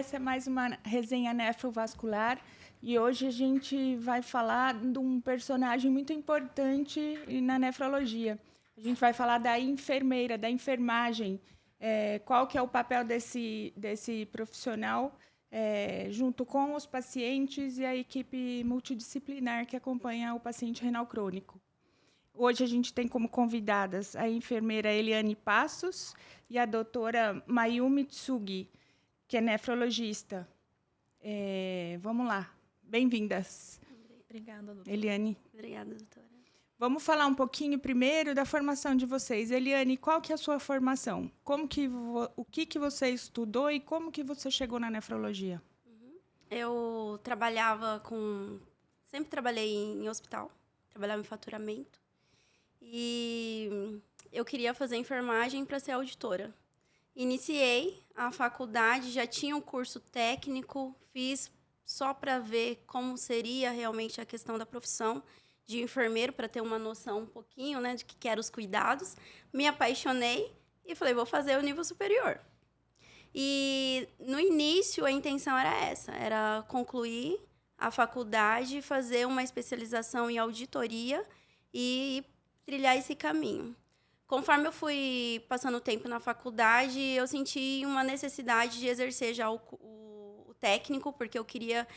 essa é mais uma resenha nefrovascular e hoje a gente vai falar de um personagem muito importante na nefrologia. A gente vai falar da enfermeira, da enfermagem, qual que é o papel desse profissional junto com os pacientes e a equipe multidisciplinar que acompanha o paciente renal crônico. Hoje a gente tem como convidadas a enfermeira Eliane Passos e a doutora Mayumi Tsugi, que é nefrologista. Vamos lá. Bem-vindas. Obrigada, doutora. Eliane. Obrigada, doutora. Vamos falar um pouquinho primeiro da formação de vocês. Eliane, qual que é a sua formação? O que você estudou e como que você chegou na nefrologia? Eu sempre trabalhei em hospital, trabalhava em faturamento. E eu queria fazer enfermagem para ser auditora. Iniciei a faculdade, já tinha um curso técnico, fiz só para ver como seria realmente a questão da profissão de enfermeiro, para ter uma noção um pouquinho, né, de que eram os cuidados. Me apaixonei e falei, vou fazer o nível superior. E no início a intenção era essa, era concluir a faculdade, fazer uma especialização em auditoria e trilhar esse caminho. Conforme eu fui passando o tempo na faculdade, eu senti uma necessidade de exercer já o técnico, porque eu queria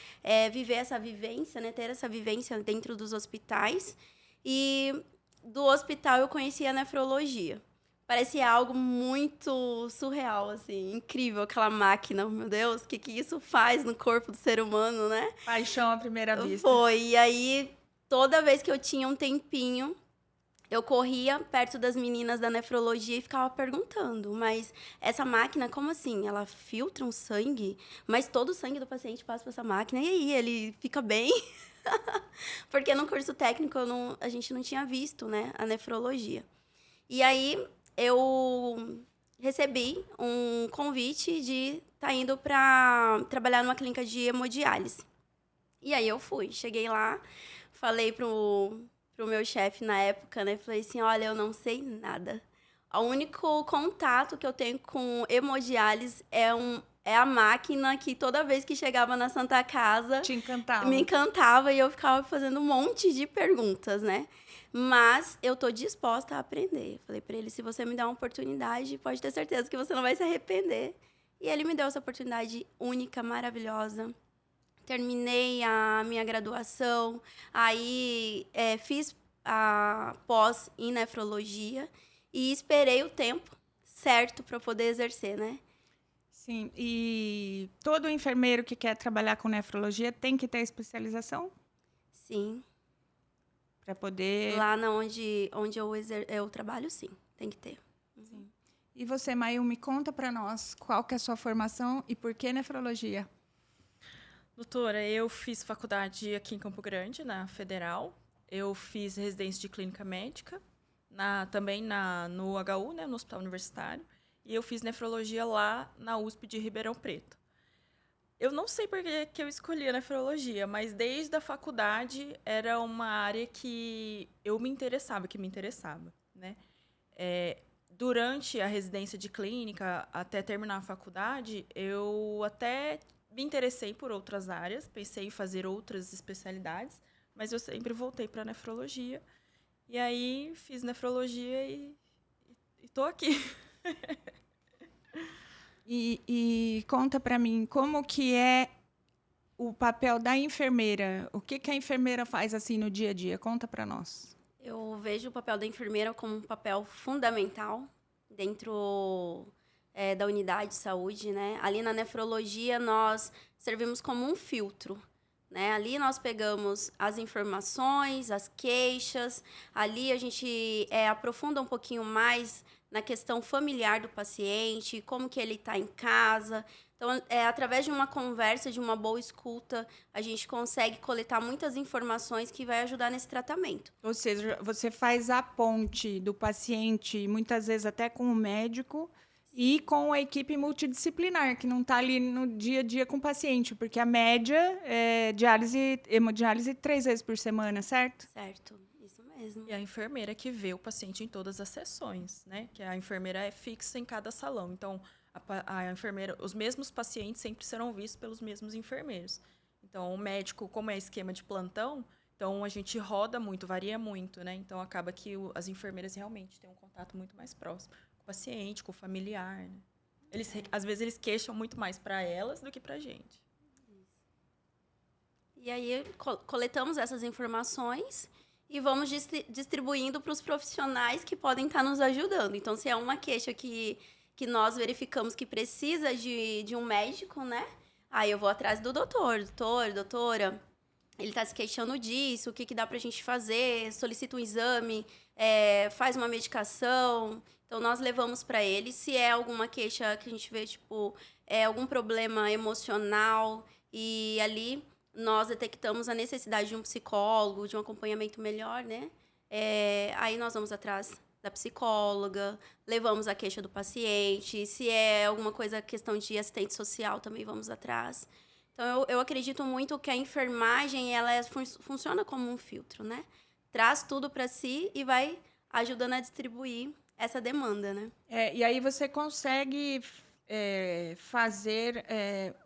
viver essa vivência, né, ter essa vivência dentro dos hospitais. E do hospital eu conheci a nefrologia. Parecia algo muito surreal, assim, incrível, aquela máquina, meu Deus, o que isso faz no corpo do ser humano, né? Paixão à primeira vista. Foi, e aí toda vez que eu tinha um tempinho, eu corria perto das meninas da nefrologia e ficava perguntando, mas essa máquina, como assim? Ela filtra um sangue? Mas todo o sangue do paciente passa por essa máquina, e aí, ele fica bem? Porque no curso técnico a gente não tinha visto, né, a nefrologia. E aí, eu recebi um convite de estar indo para trabalhar numa clínica de hemodiálise. E aí eu fui, cheguei lá, falei pro meu chefe na época, né? Falei assim, olha, eu não sei nada. O único contato que eu tenho com hemodiálise é a máquina que toda vez que chegava na Santa Casa... Te encantava. Me encantava e eu ficava fazendo um monte de perguntas, né? Mas eu tô disposta a aprender. Falei para ele, se você me der uma oportunidade, pode ter certeza que você não vai se arrepender. E ele me deu essa oportunidade única, maravilhosa. Terminei a minha graduação, aí fiz a pós em nefrologia e esperei o tempo certo para poder exercer, né? Sim, e todo enfermeiro que quer trabalhar com nefrologia tem que ter especialização? Sim. Para poder... Lá onde eu trabalho, sim, tem que ter. Sim. E você, Mayumi, conta para nós qual que é a sua formação e por que nefrologia? Doutora, eu fiz faculdade aqui em Campo Grande, na Federal. Eu fiz residência de clínica médica, também no HU, né, no Hospital Universitário. E eu fiz nefrologia lá na USP de Ribeirão Preto. Eu não sei por que eu escolhi a nefrologia, mas desde a faculdade era uma área que me interessava, né? Durante a residência de clínica, até terminar a faculdade, eu até me interessei por outras áreas, pensei em fazer outras especialidades, mas eu sempre voltei para a nefrologia. E aí fiz nefrologia e estou aqui. E conta para mim como que é o papel da enfermeira. O que a enfermeira faz assim no dia a dia? Conta para nós. Eu vejo o papel da enfermeira como um papel fundamental dentro da unidade de saúde, né? Ali na nefrologia, nós servimos como um filtro, né? Ali nós pegamos as informações, as queixas, ali a gente aprofunda um pouquinho mais na questão familiar do paciente, como que ele está em casa. Então, através de uma conversa, de uma boa escuta, a gente consegue coletar muitas informações que vai ajudar nesse tratamento. Ou seja, você faz a ponte do paciente, muitas vezes até com o médico, e com a equipe multidisciplinar, que não está ali no dia a dia com o paciente, porque a média é hemodiálise 3 vezes por semana, certo? Certo, isso mesmo. E a enfermeira que vê o paciente em todas as sessões, né? Que a enfermeira é fixa em cada salão. Então, A enfermeira, os mesmos pacientes sempre serão vistos pelos mesmos enfermeiros. Então, o médico, como é esquema de plantão, então a gente roda muito, varia muito, né? Então, acaba que as enfermeiras realmente têm um contato muito mais próximo com o paciente, com o familiar, né? Às vezes, eles queixam muito mais para elas do que para a gente. E aí, coletamos essas informações e vamos distribuindo para os profissionais que podem estar nos ajudando. Então, se é uma queixa que nós verificamos que precisa de um médico, né? Aí eu vou atrás do doutora, ele está se queixando disso, o que dá para a gente fazer, solicita um exame, faz uma medicação. Então, nós levamos para ele. Se é alguma queixa que a gente vê, tipo, algum problema emocional, e ali nós detectamos a necessidade de um psicólogo, de um acompanhamento melhor, né? Aí nós vamos atrás da psicóloga, levamos a queixa do paciente. Se é alguma coisa, questão de assistente social, também vamos atrás. Então, eu acredito muito que a enfermagem, ela funciona como um filtro, né? Traz tudo para si e vai ajudando a distribuir essa demanda, né? E aí você consegue fazer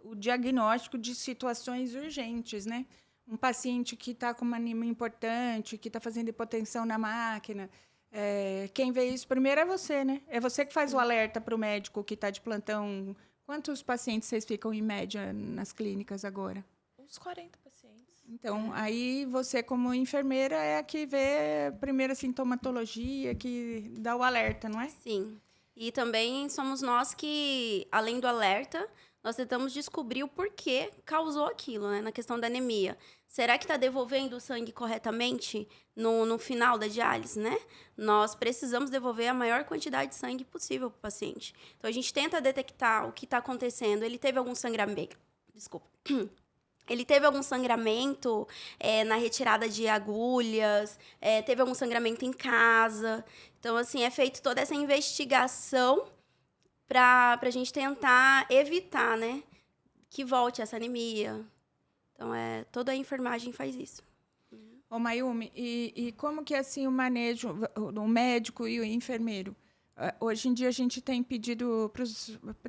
o diagnóstico de situações urgentes, né? Um paciente que está com uma anemia importante, que está fazendo hipotensão na máquina. Quem vê isso primeiro é você, né? É você que faz o alerta para o médico que está de plantão. Quantos pacientes vocês ficam, em média, nas clínicas agora? Uns 40 pacientes. Então, aí você, como enfermeira, é a que vê a primeira sintomatologia, que dá o alerta, não é? Sim. E também somos nós que, além do alerta, nós tentamos descobrir o porquê causou aquilo, né? Na questão da anemia. Será que está devolvendo o sangue corretamente no final da diálise, né? Nós precisamos devolver a maior quantidade de sangue possível para o paciente. Então, a gente tenta detectar o que está acontecendo. Ele teve algum sangramento... Desculpa. Ele teve algum sangramento na retirada de agulhas, teve algum sangramento em casa. Então, assim, é feita toda essa investigação para a gente tentar evitar, né, que volte essa anemia. Então, toda a enfermagem faz isso. Ô, Mayumi, e como que é assim o manejo, o médico e o enfermeiro? Hoje em dia a gente tem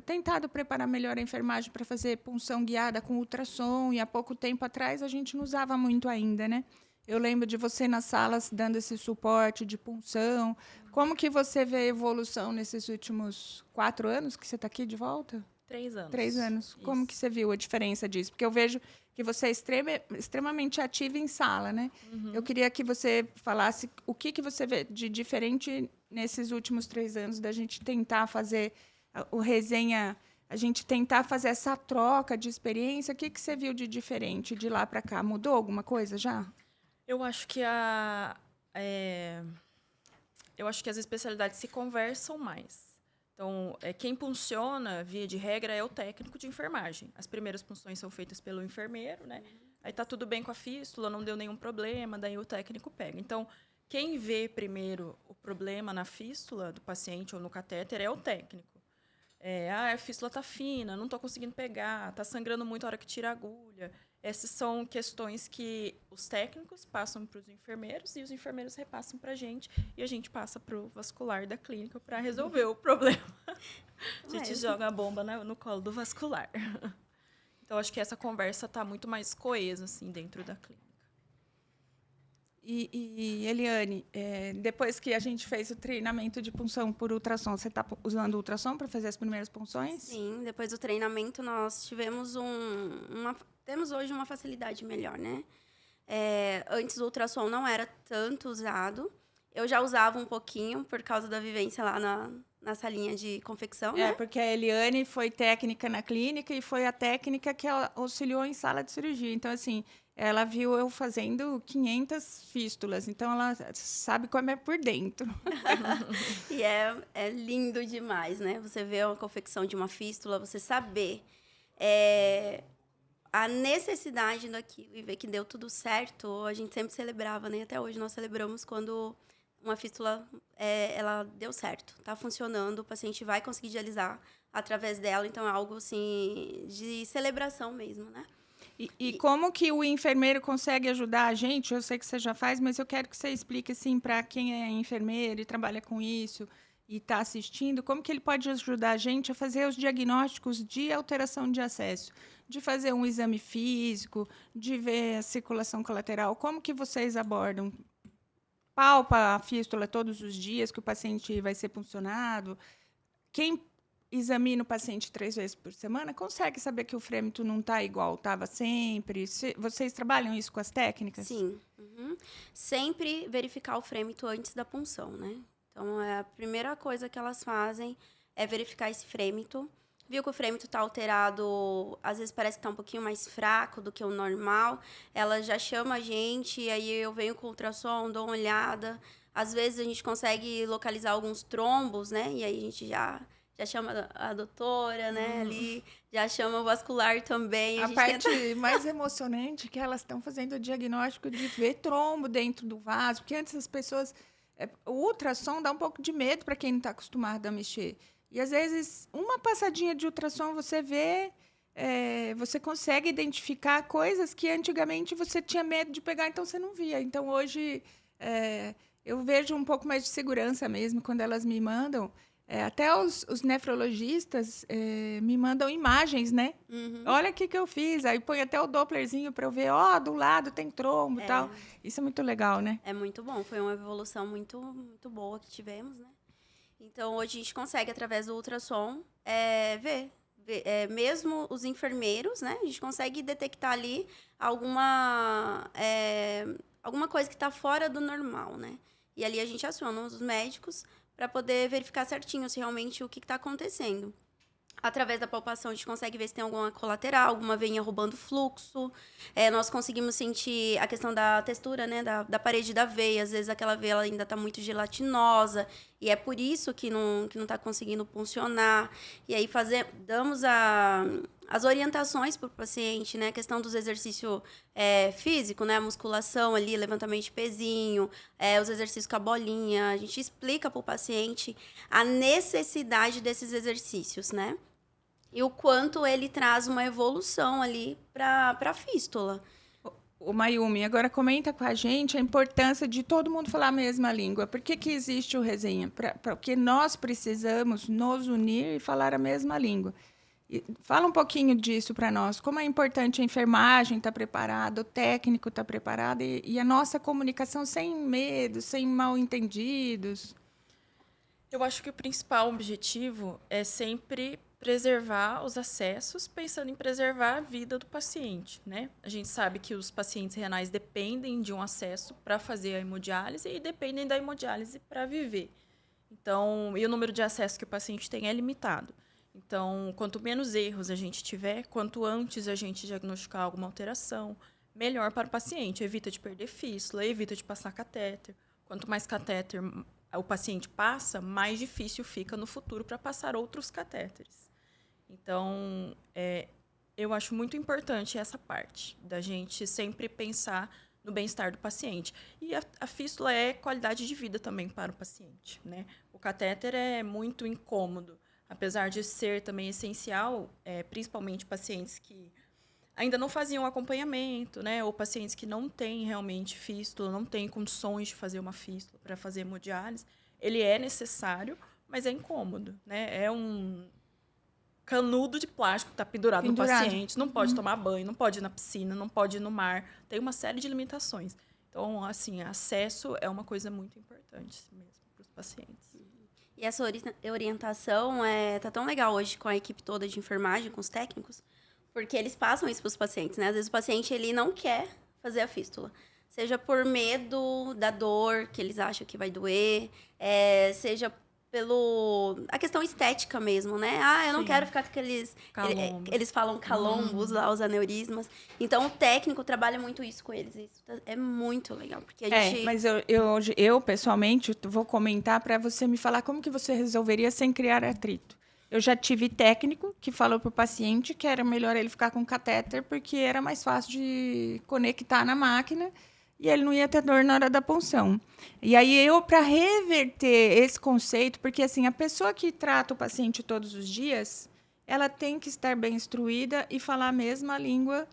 tentado preparar melhor a enfermagem para fazer punção guiada com ultrassom, e há pouco tempo atrás a gente não usava muito ainda, né? Eu lembro de você nas salas dando esse suporte de punção. Como que você vê a evolução nesses últimos 4 anos que você está aqui de volta? 3 anos. 3 anos. Isso. Como que você viu a diferença disso? Porque eu vejo que você é extremamente ativa em sala, né? Uhum. Eu queria que você falasse o que você vê de diferente nesses últimos 3 anos da gente tentar fazer o resenha, a gente tentar fazer essa troca de experiência. O que você viu de diferente de lá para cá? Mudou alguma coisa já? Eu acho que eu acho que as especialidades se conversam mais. Então, quem punciona, via de regra, é o técnico de enfermagem. As primeiras punções são feitas pelo enfermeiro, né? Aí tá tudo bem com a fístula, não deu nenhum problema, daí o técnico pega. Então, quem vê primeiro o problema na fístula do paciente ou no catéter é o técnico. A fístula tá fina, não tô conseguindo pegar, tá sangrando muito a hora que tira a agulha. Essas são questões que os técnicos passam para os enfermeiros e os enfermeiros repassam para a gente, e a gente passa para o vascular da clínica para resolver o problema. A gente joga a bomba no colo do vascular. Então, acho que essa conversa está muito mais coesa assim, dentro da clínica. E Eliane, depois que a gente fez o treinamento de punção por ultrassom, você está usando o ultrassom para fazer as primeiras punções? Sim, depois do treinamento nós tivemos temos hoje uma facilidade melhor, né? Antes o ultrassom não era tanto usado. Eu já usava um pouquinho por causa da vivência lá na salinha de confecção, né? Porque a Eliane foi técnica na clínica e foi a técnica que ela auxiliou em sala de cirurgia. Então, assim, ela viu eu fazendo 500 fístulas. Então, ela sabe como é por dentro. E é lindo demais, né? Você vê a confecção de uma fístula, você saber a necessidade daquilo e ver que deu tudo certo. A gente sempre celebrava, né? Até hoje nós celebramos quando uma fístula ela deu certo, tá funcionando, o paciente vai conseguir dialisar através dela. Então, é algo assim de celebração mesmo, né? E como que o enfermeiro consegue ajudar a gente? Eu sei que você já faz, mas eu quero que você explique assim, para quem é enfermeiro e trabalha com isso. e está assistindo, como que ele pode ajudar a gente a fazer os diagnósticos de alteração de acesso, de fazer um exame físico, de ver a circulação colateral, como que vocês abordam? Palpa a fístula todos os dias que o paciente vai ser puncionado? Quem examina o paciente 3 vezes por semana consegue saber que o frêmito não está igual estava sempre? Vocês trabalham isso com as técnicas? Sim. Uhum. Sempre verificar o frêmito antes da punção, né? Então, a primeira coisa que elas fazem é verificar esse frêmito. Viu que o frêmito está alterado, às vezes parece que está um pouquinho mais fraco do que o normal, ela já chama a gente, e aí eu venho com o ultrassom, dou uma olhada. Às vezes a gente consegue localizar alguns trombos, né? E aí a gente já chama a doutora, né? Ali, já chama o vascular também. A parte mais emocionante é que elas estão fazendo o diagnóstico de ver trombo dentro do vaso, porque antes as pessoas... O ultrassom dá um pouco de medo para quem não está acostumado a mexer. E, às vezes, uma passadinha de ultrassom você vê, você consegue identificar coisas que antigamente você tinha medo de pegar, então você não via. Então, hoje, eu vejo um pouco mais de segurança mesmo quando elas me mandam. Até os nefrologistas me mandam imagens, né? Uhum. Olha o que eu fiz. Aí põe até o dopplerzinho para eu ver, do lado tem trombo e tal. Isso é muito legal, né? É muito bom. Foi uma evolução muito, muito boa que tivemos, né? Então, hoje a gente consegue, através do ultrassom, ver. Mesmo os enfermeiros, né? A gente consegue detectar ali alguma coisa que está fora do normal, né? E ali a gente aciona os médicos para poder verificar certinho se realmente o que está acontecendo. Através da palpação, a gente consegue ver se tem alguma colateral, alguma veinha roubando fluxo. Nós conseguimos sentir a questão da textura, né, da parede da veia. Às vezes, aquela veia ela ainda está muito gelatinosa. E é por isso que não está conseguindo funcionar. E aí, damos as orientações para o paciente, né? A questão dos exercícios físicos, né? A musculação ali, levantamento de pezinho, os exercícios com a bolinha. A gente explica para o paciente a necessidade desses exercícios, né? E o quanto ele traz uma evolução ali para a fístula. O Mayumi, agora comenta com a gente a importância de todo mundo falar a mesma língua. Por que existe o Resenha? Porque nós precisamos nos unir e falar a mesma língua. Fala um pouquinho disso para nós. Como é importante a enfermagem estar preparada, o técnico estar preparado e a nossa comunicação sem medo, sem mal-entendidos. Eu acho que o principal objetivo é sempre preservar os acessos, pensando em preservar a vida do paciente, né? A gente sabe que os pacientes renais dependem de um acesso para fazer a hemodiálise e dependem da hemodiálise para viver. Então, e o número de acessos que o paciente tem é limitado. Então, quanto menos erros a gente tiver, quanto antes a gente diagnosticar alguma alteração, melhor para o paciente. Evita de perder fístula, evita de passar catéter. Quanto mais catéter o paciente passa, mais difícil fica no futuro para passar outros catéteres. Então, eu acho muito importante essa parte, da gente sempre pensar no bem-estar do paciente. E a fístula é qualidade de vida também para o paciente, né? O catéter é muito incômodo, apesar de ser também essencial, principalmente pacientes que ainda não faziam acompanhamento, né? Ou pacientes que não têm realmente fístula, não têm condições de fazer uma fístula para fazer hemodiálise. Ele é necessário, mas é incômodo, né? É um canudo de plástico que está pendurado no paciente. Não pode tomar banho, não pode ir na piscina, não pode ir no mar. Tem uma série de limitações. Então, assim, acesso é uma coisa muito importante mesmo para os pacientes. E essa orientação tá tão legal hoje com a equipe toda de enfermagem, com os técnicos, porque eles passam isso para os pacientes, né? Às vezes o paciente ele não quer fazer a fístula, seja por medo da dor, que eles acham que vai doer, seja a questão estética mesmo, né? Eu não quero ficar com aqueles... Eles falam calombos lá, os aneurismas. Então, o técnico trabalha muito isso com eles. Isso é muito legal, porque a gente... Mas eu, pessoalmente, vou comentar para você me falar como que você resolveria sem criar atrito. Eu já tive técnico que falou para o paciente que era melhor ele ficar com catéter porque era mais fácil de conectar na máquina e ele não ia ter dor na hora da punção. E aí para reverter esse conceito, porque assim, a pessoa que trata o paciente todos os dias, ela tem que estar bem instruída e falar a mesma língua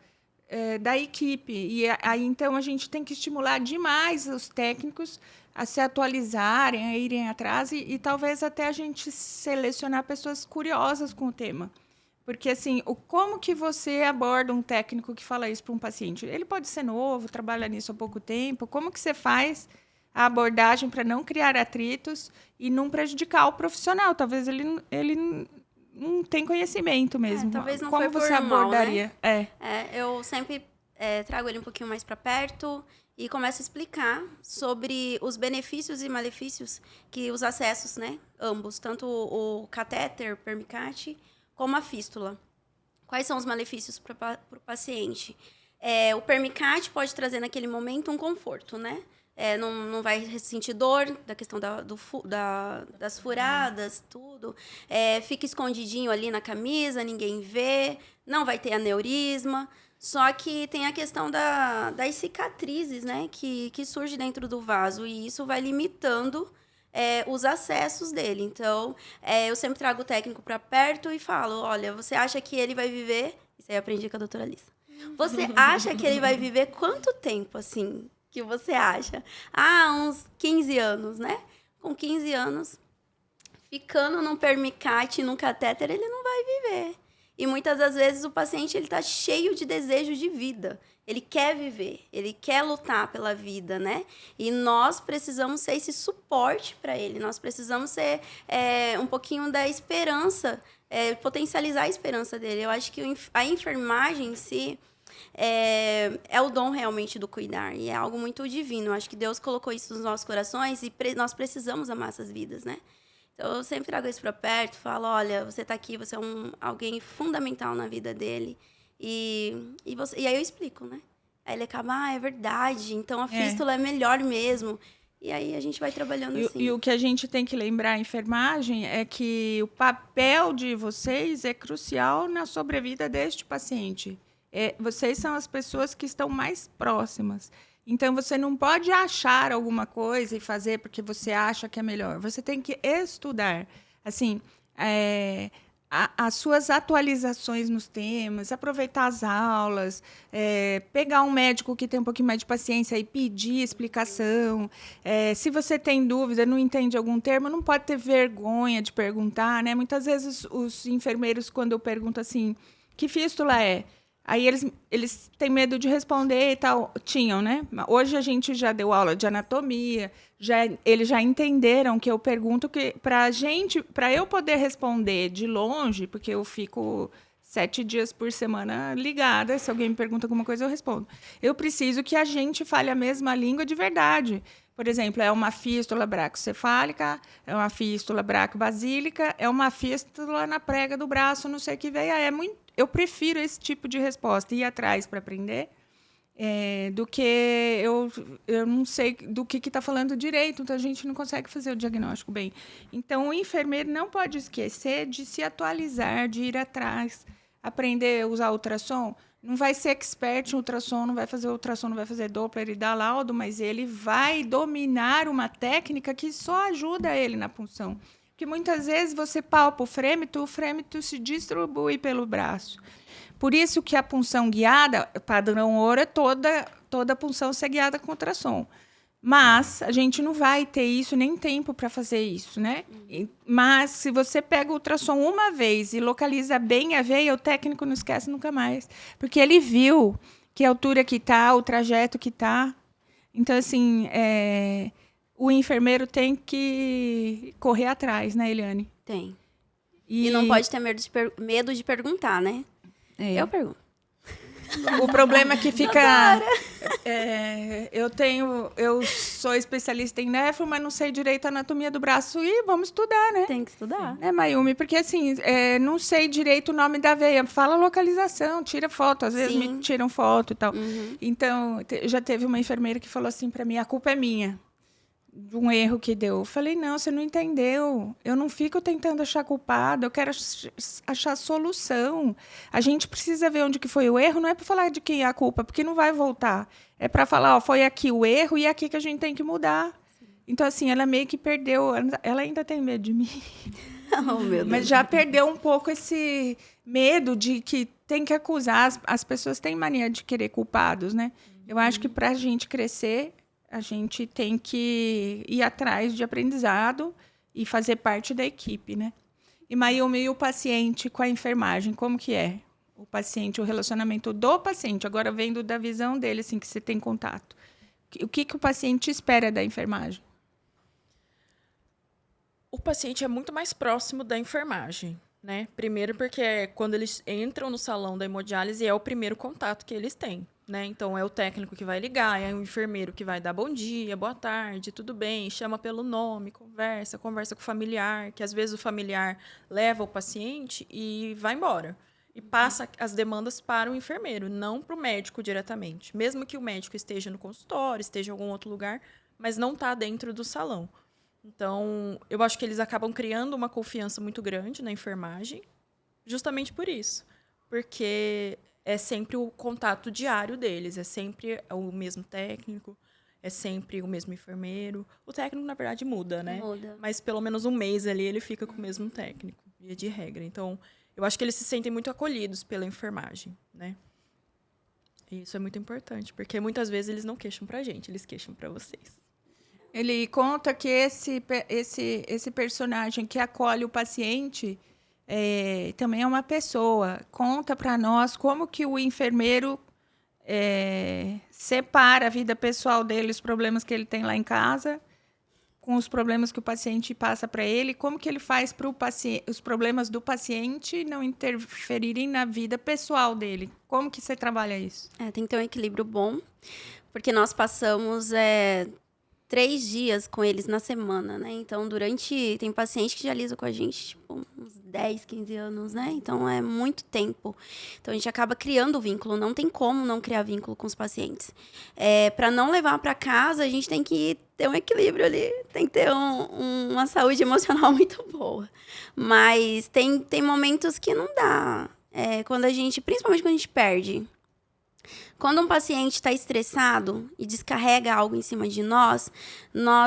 da equipe. E aí, então, a gente tem que estimular demais os técnicos a se atualizarem, a irem atrás e talvez até a gente selecionar pessoas curiosas com o tema. Porque, assim, como que você aborda um técnico que fala isso para um paciente? Ele pode ser novo, trabalha nisso há pouco tempo. Como que você faz a abordagem para não criar atritos e não prejudicar o profissional? Talvez ele não tem conhecimento mesmo. Talvez não como foi você por mal, abordaria? né? Eu sempre trago ele um pouquinho mais para perto e começo a explicar sobre os benefícios e malefícios que os acessos, né? Ambos, tanto o catéter, permicate, como a fístula. Quais são os malefícios para o paciente? O permicate pode trazer naquele momento um conforto, né? Não vai sentir dor da questão das furadas, tudo. Fica escondidinho ali na camisa, ninguém vê, não vai ter aneurisma. Só que tem a questão das cicatrizes, né? Que surge dentro do vaso e isso vai limitando os acessos dele. Então, eu sempre trago o técnico para perto e falo, olha, você acha que ele vai viver... Isso aí eu aprendi com a doutora Alissa. Você acha que ele vai viver quanto tempo, assim, que você acha? Uns 15 anos, né? Com 15 anos, ficando num permicate, num catéter, ele não vai viver. E muitas das vezes o paciente está cheio de desejo de vida. Ele quer viver, ele quer lutar pela vida, né? E nós precisamos ser esse suporte para ele. Nós precisamos ser um pouquinho da esperança, potencializar a esperança dele. Eu acho que a enfermagem em si é o dom realmente do cuidar. E é algo muito divino. Eu acho que Deus colocou isso nos nossos corações e nós precisamos amar essas vidas, né? Então, eu sempre trago isso para perto, falo, olha, você está aqui, você é alguém fundamental na vida dele. E aí eu explico, né? Aí ele acaba, é verdade, então a fístula é melhor mesmo. E aí a gente vai trabalhando assim. E o que a gente tem que lembrar, a enfermagem, é que o papel de vocês é crucial na sobrevida deste paciente. Vocês são as pessoas que estão mais próximas. Então, você não pode achar alguma coisa e fazer porque você acha que é melhor. Você tem que estudar. Assim, as suas atualizações nos temas, aproveitar as aulas, pegar um médico que tem um pouquinho mais de paciência e pedir explicação. Se você tem dúvida, não entende algum termo, não pode ter vergonha de perguntar, né? Muitas vezes os enfermeiros, quando eu pergunto assim, que fístula é? Aí eles têm medo de responder e tal. Tinham, né? Hoje a gente já deu aula de anatomia, eles já entenderam que eu pergunto que para eu poder responder de longe, porque eu fico 7 dias por semana ligada, se alguém me pergunta alguma coisa, eu respondo. Eu preciso que a gente fale a mesma língua de verdade. Por exemplo, é uma fístula bracocefálica, é uma fístula bracobasílica, é uma fístula na prega do braço, não sei o que veio. Eu prefiro esse tipo de resposta, ir atrás para aprender, do que eu não sei do que está falando direito, então a gente não consegue fazer o diagnóstico bem. Então, o enfermeiro não pode esquecer de se atualizar, de ir atrás, aprender a usar ultrassom. Não vai ser expert em ultrassom, não vai fazer ultrassom, não vai fazer Doppler e dar laudo, mas ele vai dominar uma técnica que só ajuda ele na punção. Porque muitas vezes você palpa o frêmito se distribui pelo braço. Por isso que a punção guiada, padrão ouro, é toda punção ser guiada com ultrassom. Mas a gente não vai ter isso, nem tempo para fazer isso, né? Mas se você pega o ultrassom uma vez e localiza bem a veia, o técnico não esquece nunca mais. Porque ele viu que altura que está, o trajeto que está. Então, assim, o enfermeiro tem que correr atrás, né, Eliane? Tem. E não pode ter medo de perguntar, né? Eu pergunto. O problema é que fica... eu sou especialista em nefro, mas não sei direito a anatomia do braço. E vamos estudar, né? Tem que estudar. Mayumi? Porque, assim, não sei direito o nome da veia. Fala localização, tira foto. Às vezes me tiram foto e tal. Uhum. Então, já teve uma enfermeira que falou assim para mim, a culpa é minha. De um erro que deu. Eu falei, não, você não entendeu. Eu não fico tentando achar culpado, eu quero achar solução. A gente precisa ver onde que foi o erro, não é para falar de quem é a culpa, porque não vai voltar. É para falar, foi aqui o erro e é aqui que a gente tem que mudar. Sim. Então, assim, ela meio que perdeu, ela ainda tem medo de mim. Oh, meu Deus. Mas já perdeu um pouco esse medo de que tem que acusar. As pessoas têm mania de querer culpados, né? Eu acho que para a gente crescer, a gente tem que ir atrás de aprendizado e fazer parte da equipe, né? E Mayumi, e o paciente com a enfermagem, como que é? O paciente, o relacionamento do paciente, agora vendo da visão dele, assim, que você tem contato. O que o paciente espera da enfermagem? O paciente é muito mais próximo da enfermagem, né? Primeiro porque quando eles entram no salão da hemodiálise é o primeiro contato que eles têm, né? Então é o técnico que vai ligar, é o enfermeiro que vai dar bom dia, boa tarde, tudo bem, chama pelo nome, conversa com o familiar, que às vezes o familiar leva o paciente e vai embora. E passa as demandas para o enfermeiro, não para o médico diretamente. Mesmo que o médico esteja no consultório, esteja em algum outro lugar, mas não está dentro do salão. Então, eu acho que eles acabam criando uma confiança muito grande na enfermagem, justamente por isso. Porque é sempre o contato diário deles, é sempre o mesmo técnico, é sempre o mesmo enfermeiro. O técnico, na verdade, muda, né? Muda. Mas pelo menos um mês ali ele fica com o mesmo técnico, via de regra. Então, eu acho que eles se sentem muito acolhidos pela enfermagem, né? E isso é muito importante, porque muitas vezes eles não queixam pra gente, eles queixam pra vocês. Ele conta que esse personagem que acolhe o paciente também é uma pessoa. Conta para nós como que o enfermeiro separa a vida pessoal dele, os problemas que ele tem lá em casa, com os problemas que o paciente passa para ele, como que ele faz para os problemas do paciente não interferirem na vida pessoal dele. Como que você trabalha isso? Tem que ter um equilíbrio bom, porque nós passamos 3 dias com eles na semana, né? Então, tem paciente que já lisa com a gente, tipo, uns 10, 15 anos, né? Então, é muito tempo. Então, a gente acaba criando vínculo. Não tem como não criar vínculo com os pacientes. Para não levar para casa, a gente tem que ter um equilíbrio ali. Tem que ter uma saúde emocional muito boa. Mas tem momentos que não dá. Principalmente quando a gente perde. Quando um paciente está estressado e descarrega algo em cima de nós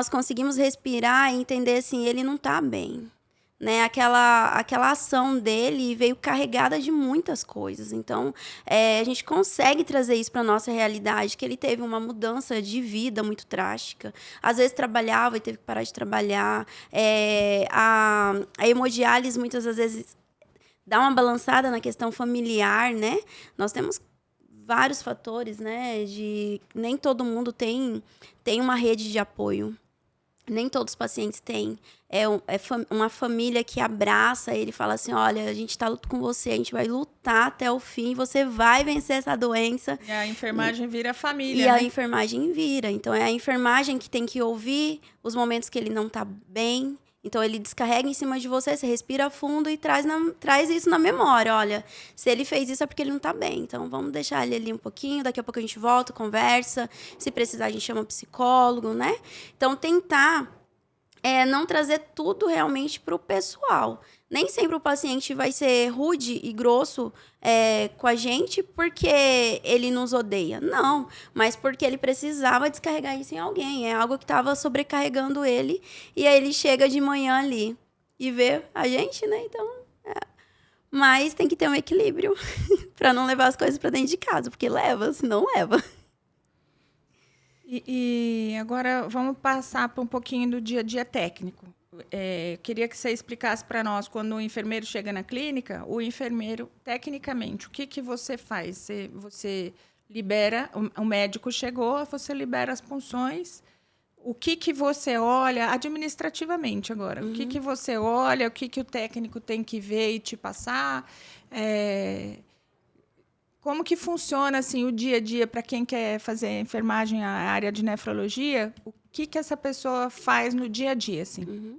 conseguimos respirar e entender assim, ele não está bem. Né? Aquela ação dele veio carregada de muitas coisas. Então, a gente consegue trazer isso para a nossa realidade, que ele teve uma mudança de vida muito drástica. Às vezes trabalhava e teve que parar de trabalhar. A hemodiálise, muitas das vezes, dá uma balançada na questão familiar, né? Nós temos vários fatores, né? Nem todo mundo tem uma rede de apoio. Nem todos os pacientes têm. Uma família que abraça ele e fala assim, olha, a gente está lutando com você, a gente vai lutar até o fim, você vai vencer essa doença. E a enfermagem vira família, E né? a enfermagem vira. Então, é a enfermagem que tem que ouvir os momentos que ele não está bem. Então, ele descarrega em cima de você respira fundo e traz isso na memória. Olha, se ele fez isso é porque ele não está bem. Então, vamos deixar ele ali um pouquinho. Daqui a pouco a gente volta, conversa. Se precisar, a gente chama psicólogo, né? Então, tentar não trazer tudo realmente para o pessoal. Nem sempre o paciente vai ser rude e grosso com a gente porque ele nos odeia. Não, mas porque ele precisava descarregar isso em alguém. É algo que estava sobrecarregando ele. E aí ele chega de manhã ali e vê a gente, né? Então, mas tem que ter um equilíbrio para não levar as coisas para dentro de casa, porque leva, senão leva. E agora vamos passar para um pouquinho do dia a dia técnico. Queria que você explicasse para nós, quando o enfermeiro chega na clínica, o enfermeiro, tecnicamente, o que você faz? Você libera, o médico chegou, você libera as punções. O que você olha administrativamente agora? O que você olha, o que o técnico tem que ver e te passar? Como que funciona assim, o dia a dia para quem quer fazer enfermagem na área de nefrologia? O que essa pessoa faz no dia a dia? Assim?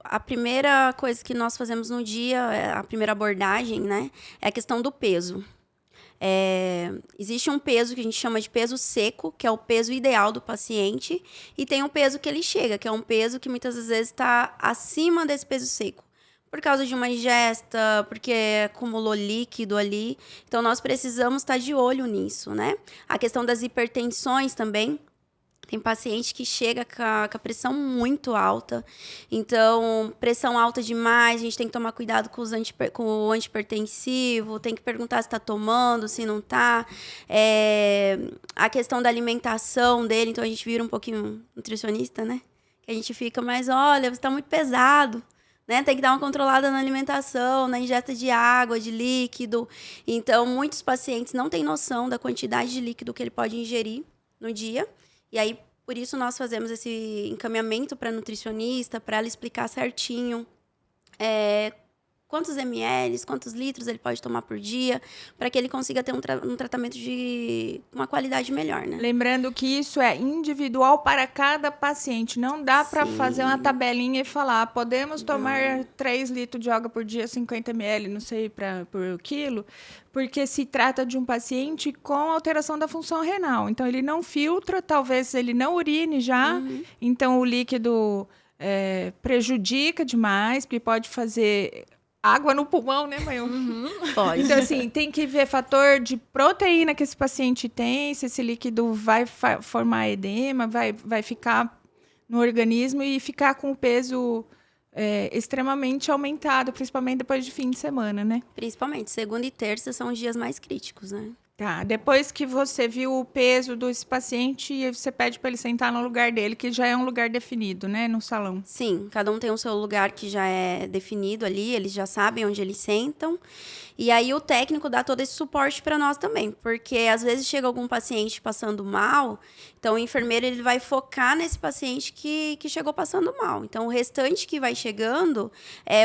A primeira coisa que nós fazemos no dia, a primeira abordagem, né, é a questão do peso. Existe um peso que a gente chama de peso seco, que é o peso ideal do paciente, e tem um peso que ele chega, que é um peso que muitas vezes está acima desse peso seco. Por causa de uma ingesta, porque acumulou líquido ali. Então, nós precisamos estar de olho nisso, né? A questão das hipertensões também. Tem paciente que chega com a pressão muito alta. Então, pressão alta demais, a gente tem que tomar cuidado com o antihipertensivo, tem que perguntar se está tomando, se não está. A questão da alimentação dele, então a gente vira um pouquinho nutricionista, né? Que a gente fica, mas olha, você está muito pesado. Né? Tem que dar uma controlada na alimentação, na ingesta de água, de líquido. Então, muitos pacientes não têm noção da quantidade de líquido que ele pode ingerir no dia. E aí, por isso, nós fazemos esse encaminhamento para nutricionista, para ela explicar certinho quantos ml, quantos litros ele pode tomar por dia, para que ele consiga ter um tratamento de uma qualidade melhor, né? Lembrando que isso é individual para cada paciente. Não dá para fazer uma tabelinha e falar, podemos tomar 3 litros de água por dia, 50 ml, não sei, por quilo, porque se trata de um paciente com alteração da função renal. Então, ele não filtra, talvez ele não urine já, então o líquido prejudica demais, porque pode fazer água no pulmão, né, mãe? Pode. Então, assim, tem que ver fator de proteína que esse paciente tem, se esse líquido vai formar edema, vai ficar no organismo e ficar com o peso extremamente aumentado, principalmente depois de fim de semana, né? Principalmente, segunda e terça são os dias mais críticos, né? Tá, depois que você viu o peso desse paciente, você pede para ele sentar no lugar dele, que já é um lugar definido, né, no salão. Sim, cada um tem o seu lugar que já é definido ali, eles já sabem onde eles sentam. E aí o técnico dá todo esse suporte para nós também, porque às vezes chega algum paciente passando mal, então o enfermeiro ele vai focar nesse paciente que chegou passando mal. Então o restante que vai chegando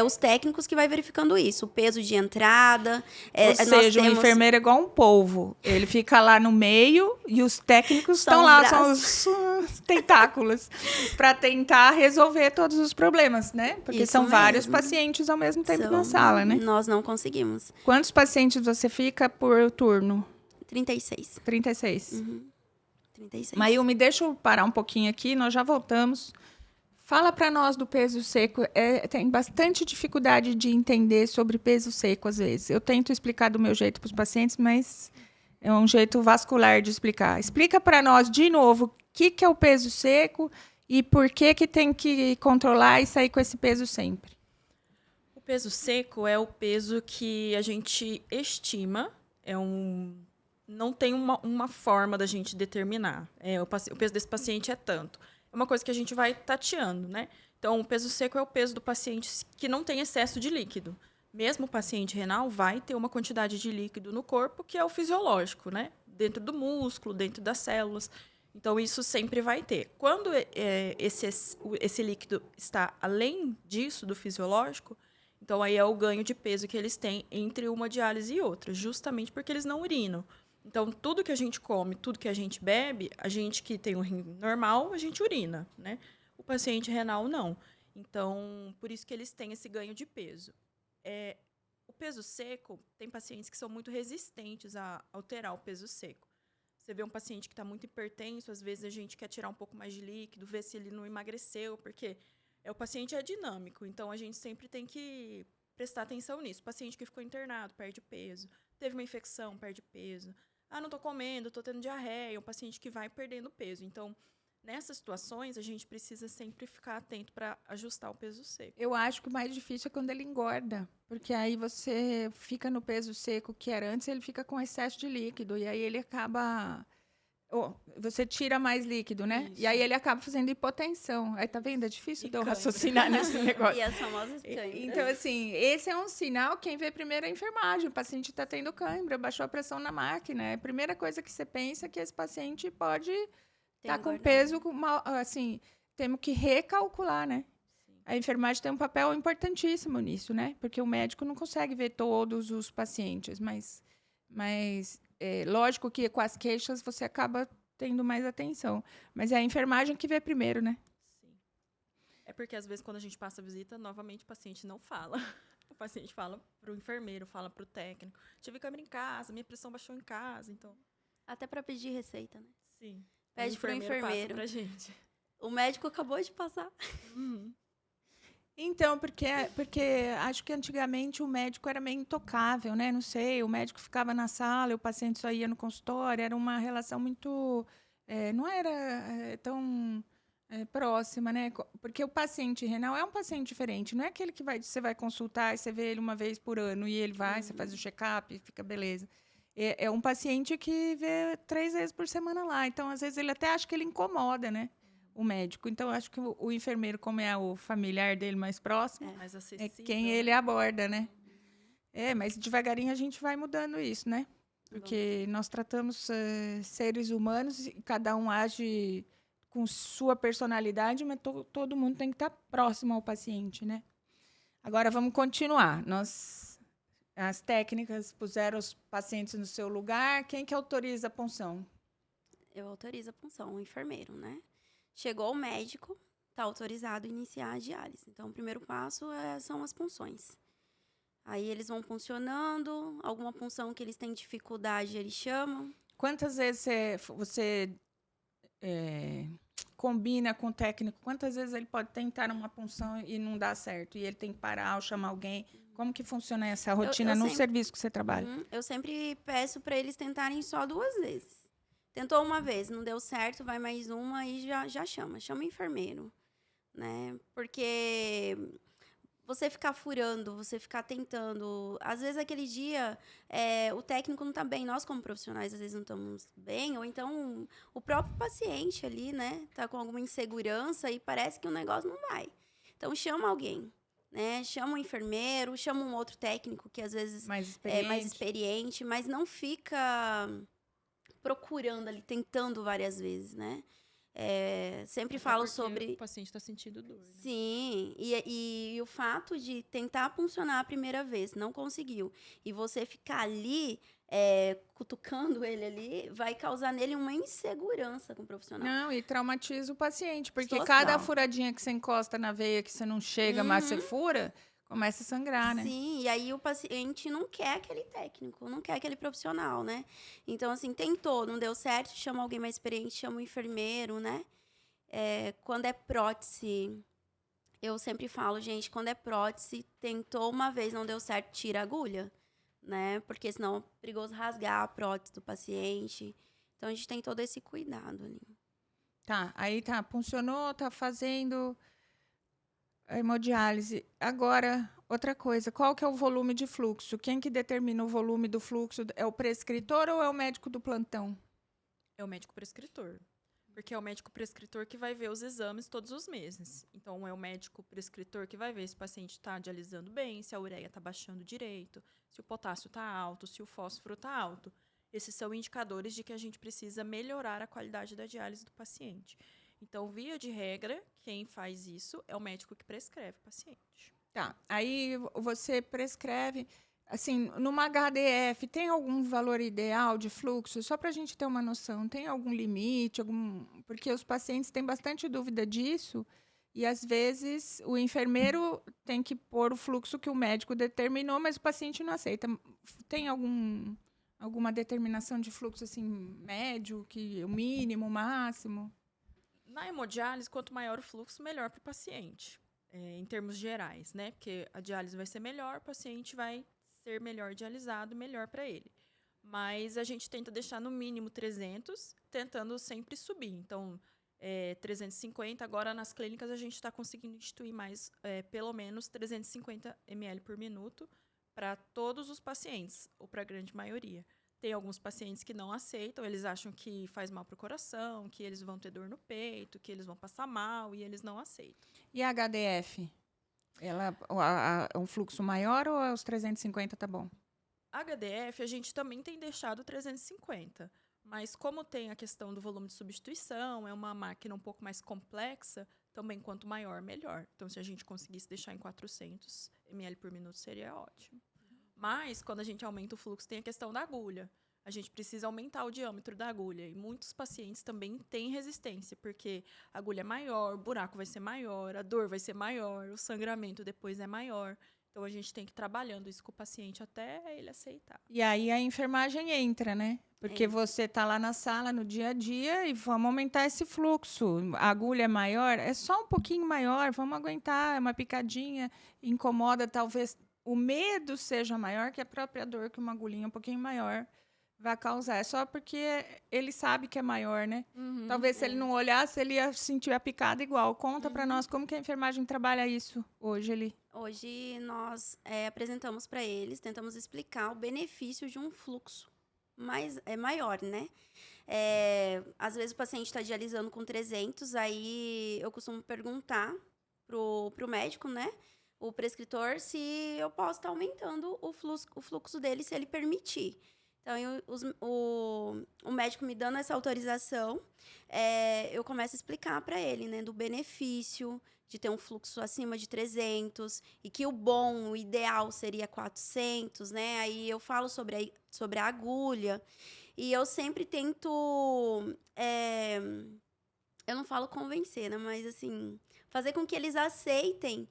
os técnicos que vai verificando isso, o peso de entrada. Ou seja, o enfermeiro é igual um polvo, ele fica lá no meio e os técnicos estão lá, são os tentáculos, para tentar resolver todos os problemas, né? Porque Isso são mesmo. Vários pacientes ao mesmo tempo na sala, né? Nós não conseguimos. Quantos pacientes você fica por turno? 36. 36. 36. Mayumi, deixa eu parar um pouquinho aqui, nós já voltamos. Fala para nós do peso seco. Tem bastante dificuldade de entender sobre peso seco, às vezes. Eu tento explicar do meu jeito para os pacientes, mas é um jeito vascular de explicar. Explica para nós, de novo, o que é o peso seco e por que tem que controlar e sair com esse peso sempre. O peso seco é o peso que a gente estima, não tem uma forma da gente determinar. O peso desse paciente é tanto. É uma coisa que a gente vai tateando, né? Então, o peso seco é o peso do paciente que não tem excesso de líquido. Mesmo o paciente renal vai ter uma quantidade de líquido no corpo que é o fisiológico, né? Dentro do músculo, dentro das células. Então, isso sempre vai ter. Quando esse líquido está além disso, do fisiológico, então aí é o ganho de peso que eles têm entre uma diálise e outra, justamente porque eles não urinam. Então, tudo que a gente come, tudo que a gente bebe, a gente que tem um rim normal, a gente urina, né? O paciente renal, não. Então, por isso que eles têm esse ganho de peso. O peso seco, tem pacientes que são muito resistentes a alterar o peso seco. Você vê um paciente que está muito hipertenso, às vezes a gente quer tirar um pouco mais de líquido, ver se ele não emagreceu, porque o paciente é dinâmico, então a gente sempre tem que prestar atenção nisso. O paciente que ficou internado, perde peso, teve uma infecção, perde peso. Não estou comendo, estou tendo diarreia, um paciente que vai perdendo peso. Então, nessas situações, a gente precisa sempre ficar atento para ajustar o peso seco. Eu acho que o mais difícil é quando ele engorda, porque aí você fica no peso seco que era antes, ele fica com excesso de líquido, e aí ele acaba... você tira mais líquido, né? Isso. E aí ele acaba fazendo hipotensão. Aí, tá vendo? É difícil de eu raciocinar nesse negócio. E as famosas câimbras. Então, assim, esse é um sinal, quem vê primeiro é a enfermagem. O paciente está tendo cãibra, baixou a pressão na máquina. É a primeira coisa que você pensa é que esse paciente pode estar com peso, assim, temos que recalcular, né? Sim. A enfermagem tem um papel importantíssimo nisso, né? Porque o médico não consegue ver todos os pacientes, mas lógico que com as queixas você acaba tendo mais atenção. Mas é a enfermagem que vê primeiro, né? Sim. É porque, às vezes, quando a gente passa a visita, novamente o paciente não fala. O paciente fala para o enfermeiro, fala para o técnico. Tive câmera em casa, minha pressão baixou em casa, então... Até para pedir receita, né? Sim. Pede para o enfermeiro. Passa pra gente. O médico acabou de passar. Então, porque acho que antigamente o médico era meio intocável, né? Não sei, o médico ficava na sala, o paciente só ia no consultório, era uma relação muito não era tão próxima, né? Porque o paciente renal é um paciente diferente. Não é aquele que você vai consultar e você vê ele uma vez por ano e ele vai, você faz o check-up e fica beleza. É um paciente que vê 3 vezes por semana lá. Então, às vezes, ele até acha que ele incomoda, né? O médico. Então, eu acho que o enfermeiro, como é o familiar dele mais próximo, Mais é acessível. quem ele aborda, né? Mas devagarinho a gente vai mudando isso, né? Porque nós tratamos seres humanos e cada um age com sua personalidade, mas todo mundo tem que estar próximo ao paciente, né? Agora, vamos continuar. As técnicas puseram os pacientes no seu lugar. Quem que autoriza a punção? Eu autorizo a punção, o enfermeiro, né? Chegou o médico, está autorizado a iniciar a diálise. Então, o primeiro passo são as punções. Aí eles vão puncionando, alguma punção que eles têm dificuldade, eles chamam. Quantas vezes você combina com o técnico? Quantas vezes ele pode tentar uma punção e não dá certo? E ele tem que parar ou chamar alguém? Como que funciona essa rotina no serviço que você trabalha? Eu sempre peço para eles tentarem só 2 vezes. Tentou uma vez, não deu certo, vai mais uma e já chama o enfermeiro, né? Porque você ficar furando, você ficar tentando, às vezes aquele dia o técnico não está bem, nós como profissionais às vezes não estamos bem, ou então o próprio paciente ali, né, tá com alguma insegurança e parece que o negócio não vai. Então chama alguém, né? Chama um enfermeiro, chama um outro técnico que às vezes é mais experiente, mas não fica procurando ali, tentando várias vezes, né? Sempre falo sobre... O paciente está sentindo dor. Né? Sim, e o fato de tentar funcionar a primeira vez, não conseguiu, e você ficar ali, cutucando ele ali, vai causar nele uma insegurança com o profissional. Não, e traumatiza o paciente, porque Total. cada furadinha que você encosta na veia, que você não chega, mas você fura, começa a sangrar, né? Sim, e aí o paciente não quer aquele técnico, não quer aquele profissional, né? Então, assim, tentou, não deu certo, chama alguém mais experiente, chama um enfermeiro, né? Quando é prótese, eu sempre falo, gente, quando é prótese, tentou uma vez, não deu certo, tira a agulha, né? Porque senão é perigoso rasgar a prótese do paciente. Então, a gente tem todo esse cuidado ali. Tá, aí tá, funcionou, tá fazendo a hemodiálise. Agora, outra coisa, qual que é o volume de fluxo? Quem que determina o volume do fluxo? É o prescritor ou é o médico do plantão? É o médico prescritor. Porque é o médico prescritor que vai ver os exames todos os meses. Então, é o médico prescritor que vai ver se o paciente está dialisando bem, se a ureia está baixando direito, se o potássio está alto, se o fósforo está alto. Esses são indicadores de que a gente precisa melhorar a qualidade da diálise do paciente. Então, via de regra, quem faz isso é o médico que prescreve o paciente. Tá, aí você prescreve, assim, numa HDF, tem algum valor ideal de fluxo? Só para a gente ter uma noção, tem algum limite? Porque os pacientes têm bastante dúvida disso e, às vezes, o enfermeiro tem que pôr o fluxo que o médico determinou, mas o paciente não aceita. Tem alguma determinação de fluxo, assim, médio, o mínimo, o máximo? Na hemodiálise, quanto maior o fluxo, melhor para o paciente, em termos gerais, né? Porque a diálise vai ser melhor, o paciente vai ser melhor dialisado, melhor para ele. Mas a gente tenta deixar no mínimo 300, tentando sempre subir. Então, 350, agora nas clínicas a gente está conseguindo instituir mais, pelo menos 350 ml por minuto para todos os pacientes, ou para a grande maioria. Tem alguns pacientes que não aceitam, eles acham que faz mal para o coração, que eles vão ter dor no peito, que eles vão passar mal e eles não aceitam. E a HDF? Ela é um fluxo maior ou os 350 tá bom? HDF a gente também tem deixado 350, mas como tem a questão do volume de substituição, é uma máquina um pouco mais complexa, também quanto maior, melhor. Então, se a gente conseguisse deixar em 400 ml por minuto, seria ótimo. Mas, quando a gente aumenta o fluxo, tem a questão da agulha. A gente precisa aumentar o diâmetro da agulha. E muitos pacientes também têm resistência, porque a agulha é maior, o buraco vai ser maior, a dor vai ser maior, o sangramento depois é maior. Então, a gente tem que ir trabalhando isso com o paciente até ele aceitar. E aí a enfermagem entra, né? Porque você está lá na sala, no dia a dia, e vamos aumentar esse fluxo. A agulha é maior, é só um pouquinho maior, vamos aguentar, é uma picadinha, incomoda talvez... O medo seja maior que a própria dor, que uma agulhinha um pouquinho maior vai causar. É só porque ele sabe que é maior, né? Uhum. Talvez se ele não olhasse, ele ia sentir a picada igual. Conta pra nós como que a enfermagem trabalha isso hoje ali. Hoje nós apresentamos para eles, tentamos explicar o benefício de um fluxo maior, né? Às vezes o paciente está dialisando com 300, aí eu costumo perguntar pro médico, né? O prescritor, se eu posso estar aumentando o fluxo dele, se ele permitir. Então, o médico me dando essa autorização, eu começo a explicar para ele, né, do benefício de ter um fluxo acima de 300 e que o ideal seria 400, né? Aí eu falo sobre a agulha e eu sempre tento, eu não falo convencer, né, mas assim, fazer com que eles aceitem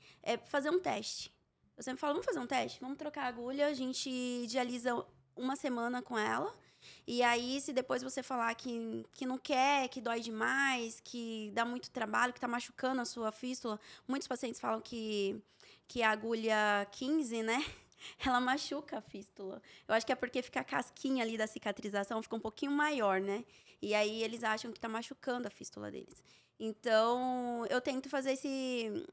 fazer um teste. Eu sempre falo, vamos fazer um teste? Vamos trocar a agulha, a gente dialisa uma semana com ela. E aí, se depois você falar que não quer, que dói demais, que dá muito trabalho, que tá machucando a sua fístula. Muitos pacientes falam que a agulha 15, né? Ela machuca a fístula. Eu acho que é porque fica a casquinha ali da cicatrização, fica um pouquinho maior, né? E aí eles acham que tá machucando a fístula deles. Então, eu tento fazer esse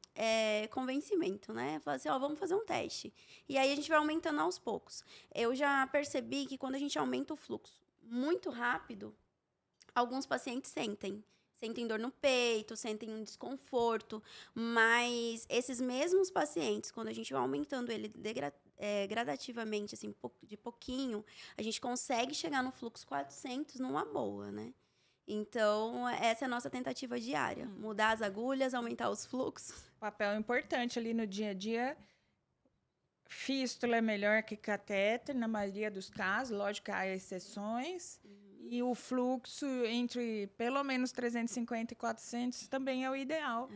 convencimento, né? Falar assim, vamos fazer um teste. E aí, a gente vai aumentando aos poucos. Eu já percebi que quando a gente aumenta o fluxo muito rápido, alguns pacientes sentem dor no peito, sentem um desconforto, mas esses mesmos pacientes, quando a gente vai aumentando ele gradativamente, assim, de pouquinho, a gente consegue chegar no fluxo 400 numa boa, né? Então, essa é a nossa tentativa diária. Mudar as agulhas, aumentar os fluxos. Papel importante ali no dia a dia. Fístula é melhor que catéter, na maioria dos casos. Lógico que há exceções. E o fluxo entre pelo menos 350 e 400 também é o ideal.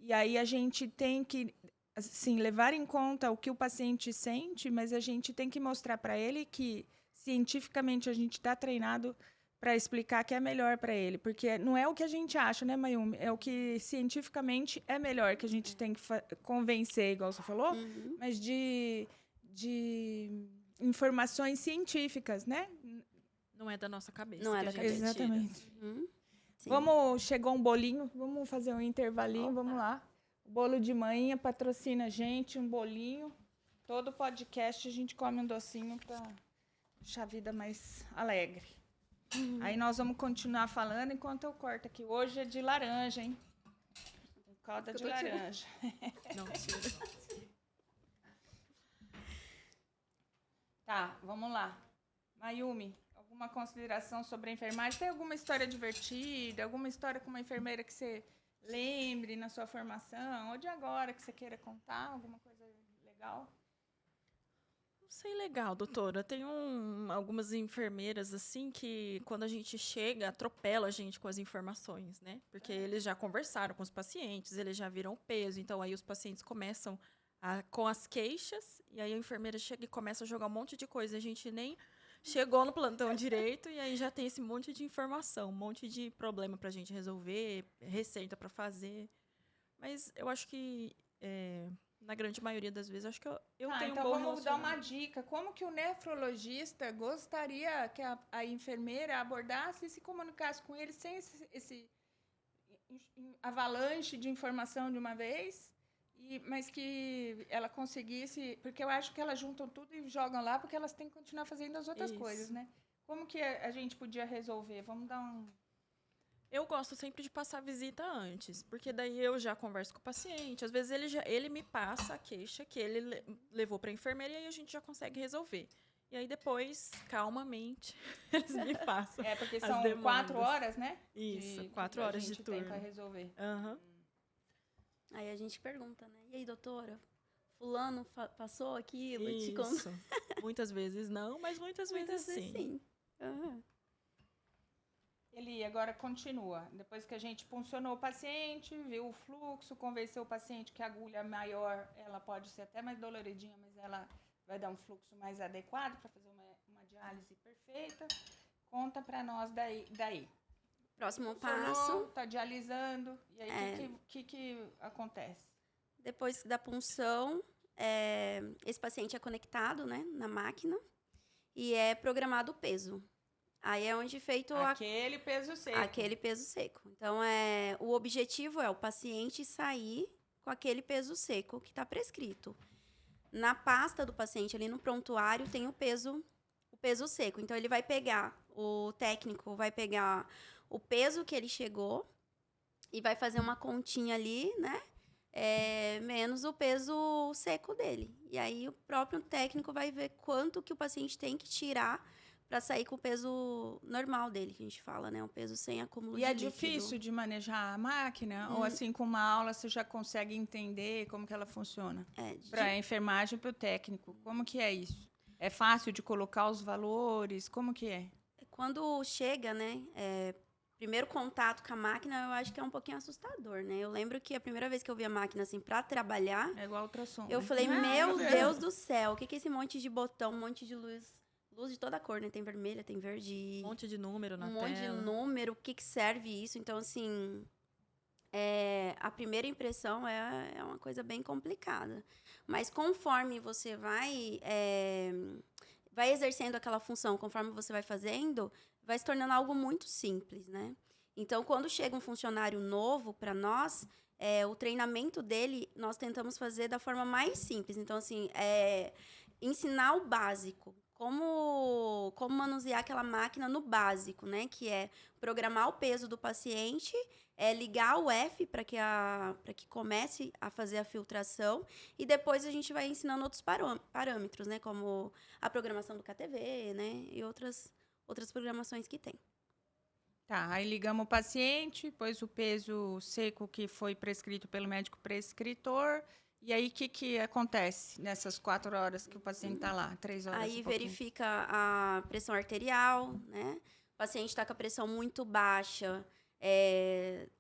E aí a gente tem que, assim, levar em conta o que o paciente sente, mas a gente tem que mostrar para ele que, cientificamente, a gente está treinado para explicar que é melhor para ele. Porque não é o que a gente acha, né, Mayumi? É o que cientificamente é melhor, que a gente tem que convencer, igual você falou, mas de informações científicas, né? Não é da nossa cabeça. Não é da cabeça. Exatamente. Chegou um bolinho, vamos fazer um intervalinho, vamos lá. O bolo de manhã patrocina a gente, um bolinho. Todo podcast a gente come um docinho para deixar a vida mais alegre. Aí nós vamos continuar falando enquanto eu corto aqui. Hoje é de laranja, hein? Calda de laranja. Não, tira. Tá, vamos lá. Mayumi, alguma consideração sobre a enfermagem? Tem alguma história divertida? Alguma história com uma enfermeira que você lembre na sua formação? Ou de agora que você queira contar? Alguma coisa legal? Não sei, legal, doutora. Tem algumas enfermeiras, assim, que quando a gente chega, atropela a gente com as informações, né? Porque eles já conversaram com os pacientes, eles já viram o peso. Então, aí os pacientes começam com as queixas, e aí a enfermeira chega e começa a jogar um monte de coisa. A gente nem chegou no plantão direito, e aí já tem esse monte de informação, um monte de problema pra gente resolver, receita pra fazer. Mas eu acho que... na grande maioria das vezes, acho que eu tenho então um bom vamos dar uma relacionamento. dica. Como que o nefrologista gostaria que a enfermeira abordasse e se comunicasse com ele sem esse avalanche de informação de uma vez, mas que ela conseguisse... Porque eu acho que elas juntam tudo e jogam lá porque elas têm que continuar fazendo as outras coisas, né? Como que a gente podia resolver? Vamos dar um... Eu gosto sempre de passar a visita antes, porque daí eu já converso com o paciente. Às vezes ele me passa a queixa que ele levou para a enfermeira e aí a gente já consegue resolver. E aí depois, calmamente, eles me passam. Porque as são demandas. 4 horas, né? Isso, 4 horas de turno. A gente tem para resolver. Aí a gente pergunta, né? E aí, doutora? Fulano passou aquilo? Isso. Muitas vezes não, mas muitas vezes sim. Ele agora continua. Depois que a gente puncionou o paciente, viu o fluxo, convenceu o paciente que a agulha maior, ela pode ser até mais doloridinha, mas ela vai dar um fluxo mais adequado para fazer uma diálise perfeita. Conta para nós daí. Próximo passo. Está dialisando. E aí, o que acontece? Depois da punção, esse paciente é conectado, né, na máquina e é programado o peso. Aí é onde feito aquele peso seco. aquele peso seco. Então, o objetivo é o paciente sair com aquele peso seco que está prescrito. Na pasta do paciente, ali no prontuário, tem o peso seco. Então, ele vai pegar, o técnico vai pegar o peso que ele chegou e vai fazer uma continha ali, né? Menos o peso seco dele. E aí, o próprio técnico vai ver quanto que o paciente tem que tirar para sair com o peso normal dele, que a gente fala, né? Um peso sem acúmulo de líquido. E é difícil de manejar a máquina? Ou assim, com uma aula você já consegue entender como que ela funciona? Para a enfermagem e para o técnico. Como que é isso? É fácil de colocar os valores? Como que é? Quando chega, né? Primeiro contato com a máquina, eu acho que é um pouquinho assustador, né? Eu lembro que a primeira vez que eu vi a máquina, assim, para trabalhar... É igual ultrassom, eu né? falei, meu Deus do céu, o que é esse monte de botão, um monte de luz? Luz de toda cor, né? Tem vermelha, tem verde. Um monte de número na tela. Um monte de número. O que serve isso? Então, assim, a primeira impressão é uma coisa bem complicada. Mas conforme você vai exercendo aquela função, conforme você vai fazendo, vai se tornando algo muito simples, né? Então, quando chega um funcionário novo para nós, o treinamento dele, nós tentamos fazer da forma mais simples. Então, assim, ensinar o básico. Como manusear aquela máquina no básico, né? Que é programar o peso do paciente, ligar o F para que comece a fazer a filtração e depois a gente vai ensinando outros parâmetros, né? Como a programação do KTV, né? E outras programações que tem. Tá, aí ligamos o paciente, pôs o peso seco que foi prescrito pelo médico prescritor. E aí, o que acontece nessas 4 horas que o paciente está lá? 3 horas? Aí verifica a pressão arterial, né? O paciente está com a pressão muito baixa.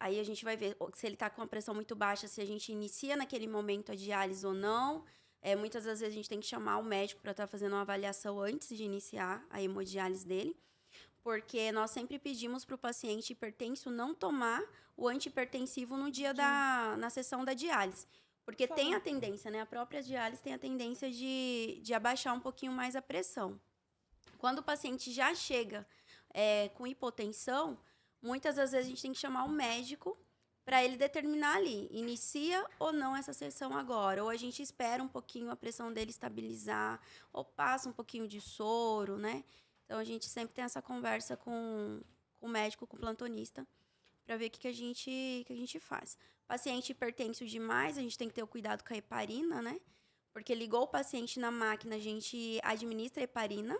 Aí a gente vai ver se ele está com a pressão muito baixa, se a gente inicia naquele momento a diálise ou não. Muitas das vezes a gente tem que chamar o médico para estar fazendo uma avaliação antes de iniciar a hemodiálise dele. Porque nós sempre pedimos para o paciente hipertenso não tomar o antihipertensivo no dia na sessão da diálise. Porque tem a tendência, né? A própria diálise tem a tendência de abaixar um pouquinho mais a pressão. Quando o paciente já chega com hipotensão, muitas das vezes a gente tem que chamar o médico para ele determinar ali, inicia ou não essa sessão agora. Ou a gente espera um pouquinho a pressão dele estabilizar, ou passa um pouquinho de soro, né? Então, a gente sempre tem essa conversa com o médico, com o plantonista, para ver o que a gente faz. Paciente hipertenso demais, a gente tem que ter o cuidado com a heparina, né? Porque ligou o paciente na máquina, a gente administra a heparina,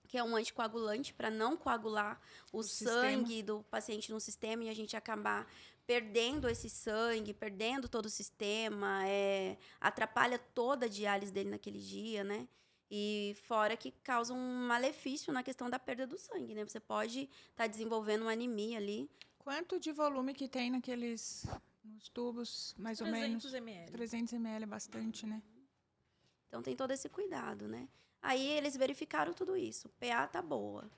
que é um anticoagulante para não coagular o sangue do paciente no sistema e a gente acabar perdendo esse sangue, perdendo todo o sistema, atrapalha toda a diálise dele naquele dia, né? E fora que causa um malefício na questão da perda do sangue, né? Você pode estar desenvolvendo uma anemia ali. Quanto de volume que tem nos tubos, mais ou menos? 300 ml. 300 ml é bastante, né? Então, tem todo esse cuidado, né? Aí, eles verificaram tudo isso. PA tá boa.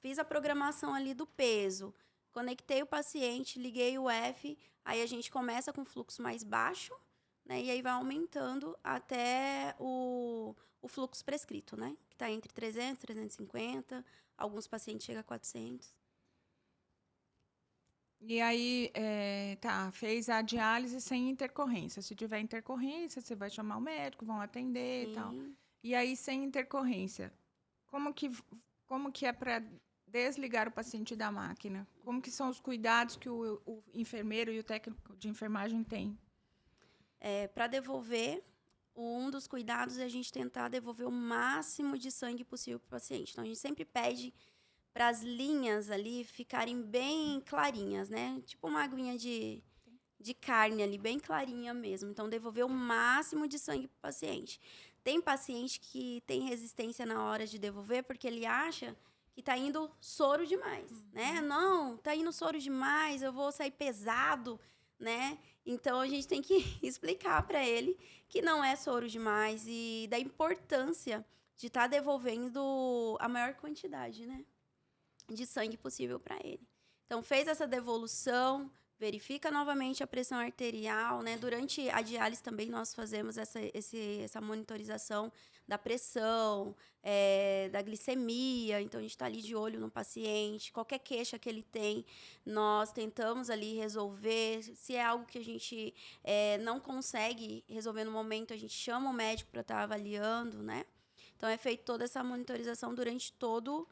Fiz a programação ali do peso. Conectei o paciente, liguei o F. Aí, a gente começa com fluxo mais baixo, né? E aí, vai aumentando até o fluxo prescrito, né? Que tá entre 300, 350. Alguns pacientes chegam a 400. E aí, fez a diálise sem intercorrência. Se tiver intercorrência, você vai chamar o médico, vão atender e tal. E aí, sem intercorrência, como que é para desligar o paciente da máquina? Como que são os cuidados que o enfermeiro e o técnico de enfermagem têm? Para devolver, um dos cuidados é a gente tentar devolver o máximo de sangue possível para o paciente. Então, a gente sempre pede para as linhas ali ficarem bem clarinhas, né? Tipo uma aguinha de carne ali, bem clarinha mesmo. Então, devolver o máximo de sangue para o paciente. Tem paciente que tem resistência na hora de devolver porque ele acha que está indo soro demais, né? Não, está indo soro demais, eu vou sair pesado, né? Então, a gente tem que explicar para ele que não é soro demais e da importância de estar devolvendo a maior quantidade, né, de sangue possível para ele. Então, fez essa devolução, verifica novamente a pressão arterial, né? Durante a diálise também nós fazemos essa monitorização da pressão, da glicemia. Então, a gente está ali de olho no paciente. Qualquer queixa que ele tem, nós tentamos ali resolver. Se é algo que a gente não consegue resolver no momento, a gente chama o médico para estar avaliando, né? Então, é feita toda essa monitorização durante todo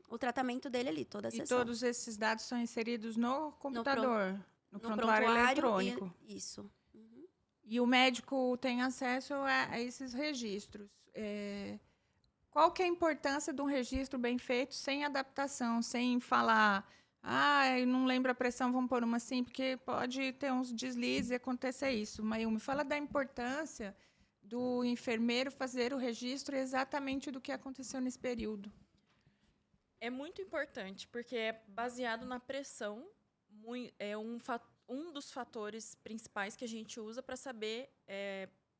o tratamento dele ali, toda a E sessão. todos esses dados são inseridos no computador, no prontuário prontuário eletrônico. Isso. E o médico tem acesso a esses registros. Qual que é a importância de um registro bem feito, sem adaptação, sem falar, eu não lembro a pressão, vamos pôr uma assim, porque pode ter uns deslizes e acontecer isso. Mayumi, fala da importância do enfermeiro fazer o registro exatamente do que aconteceu nesse período. É muito importante, porque é baseado na pressão, é um dos fatores principais que a gente usa para saber,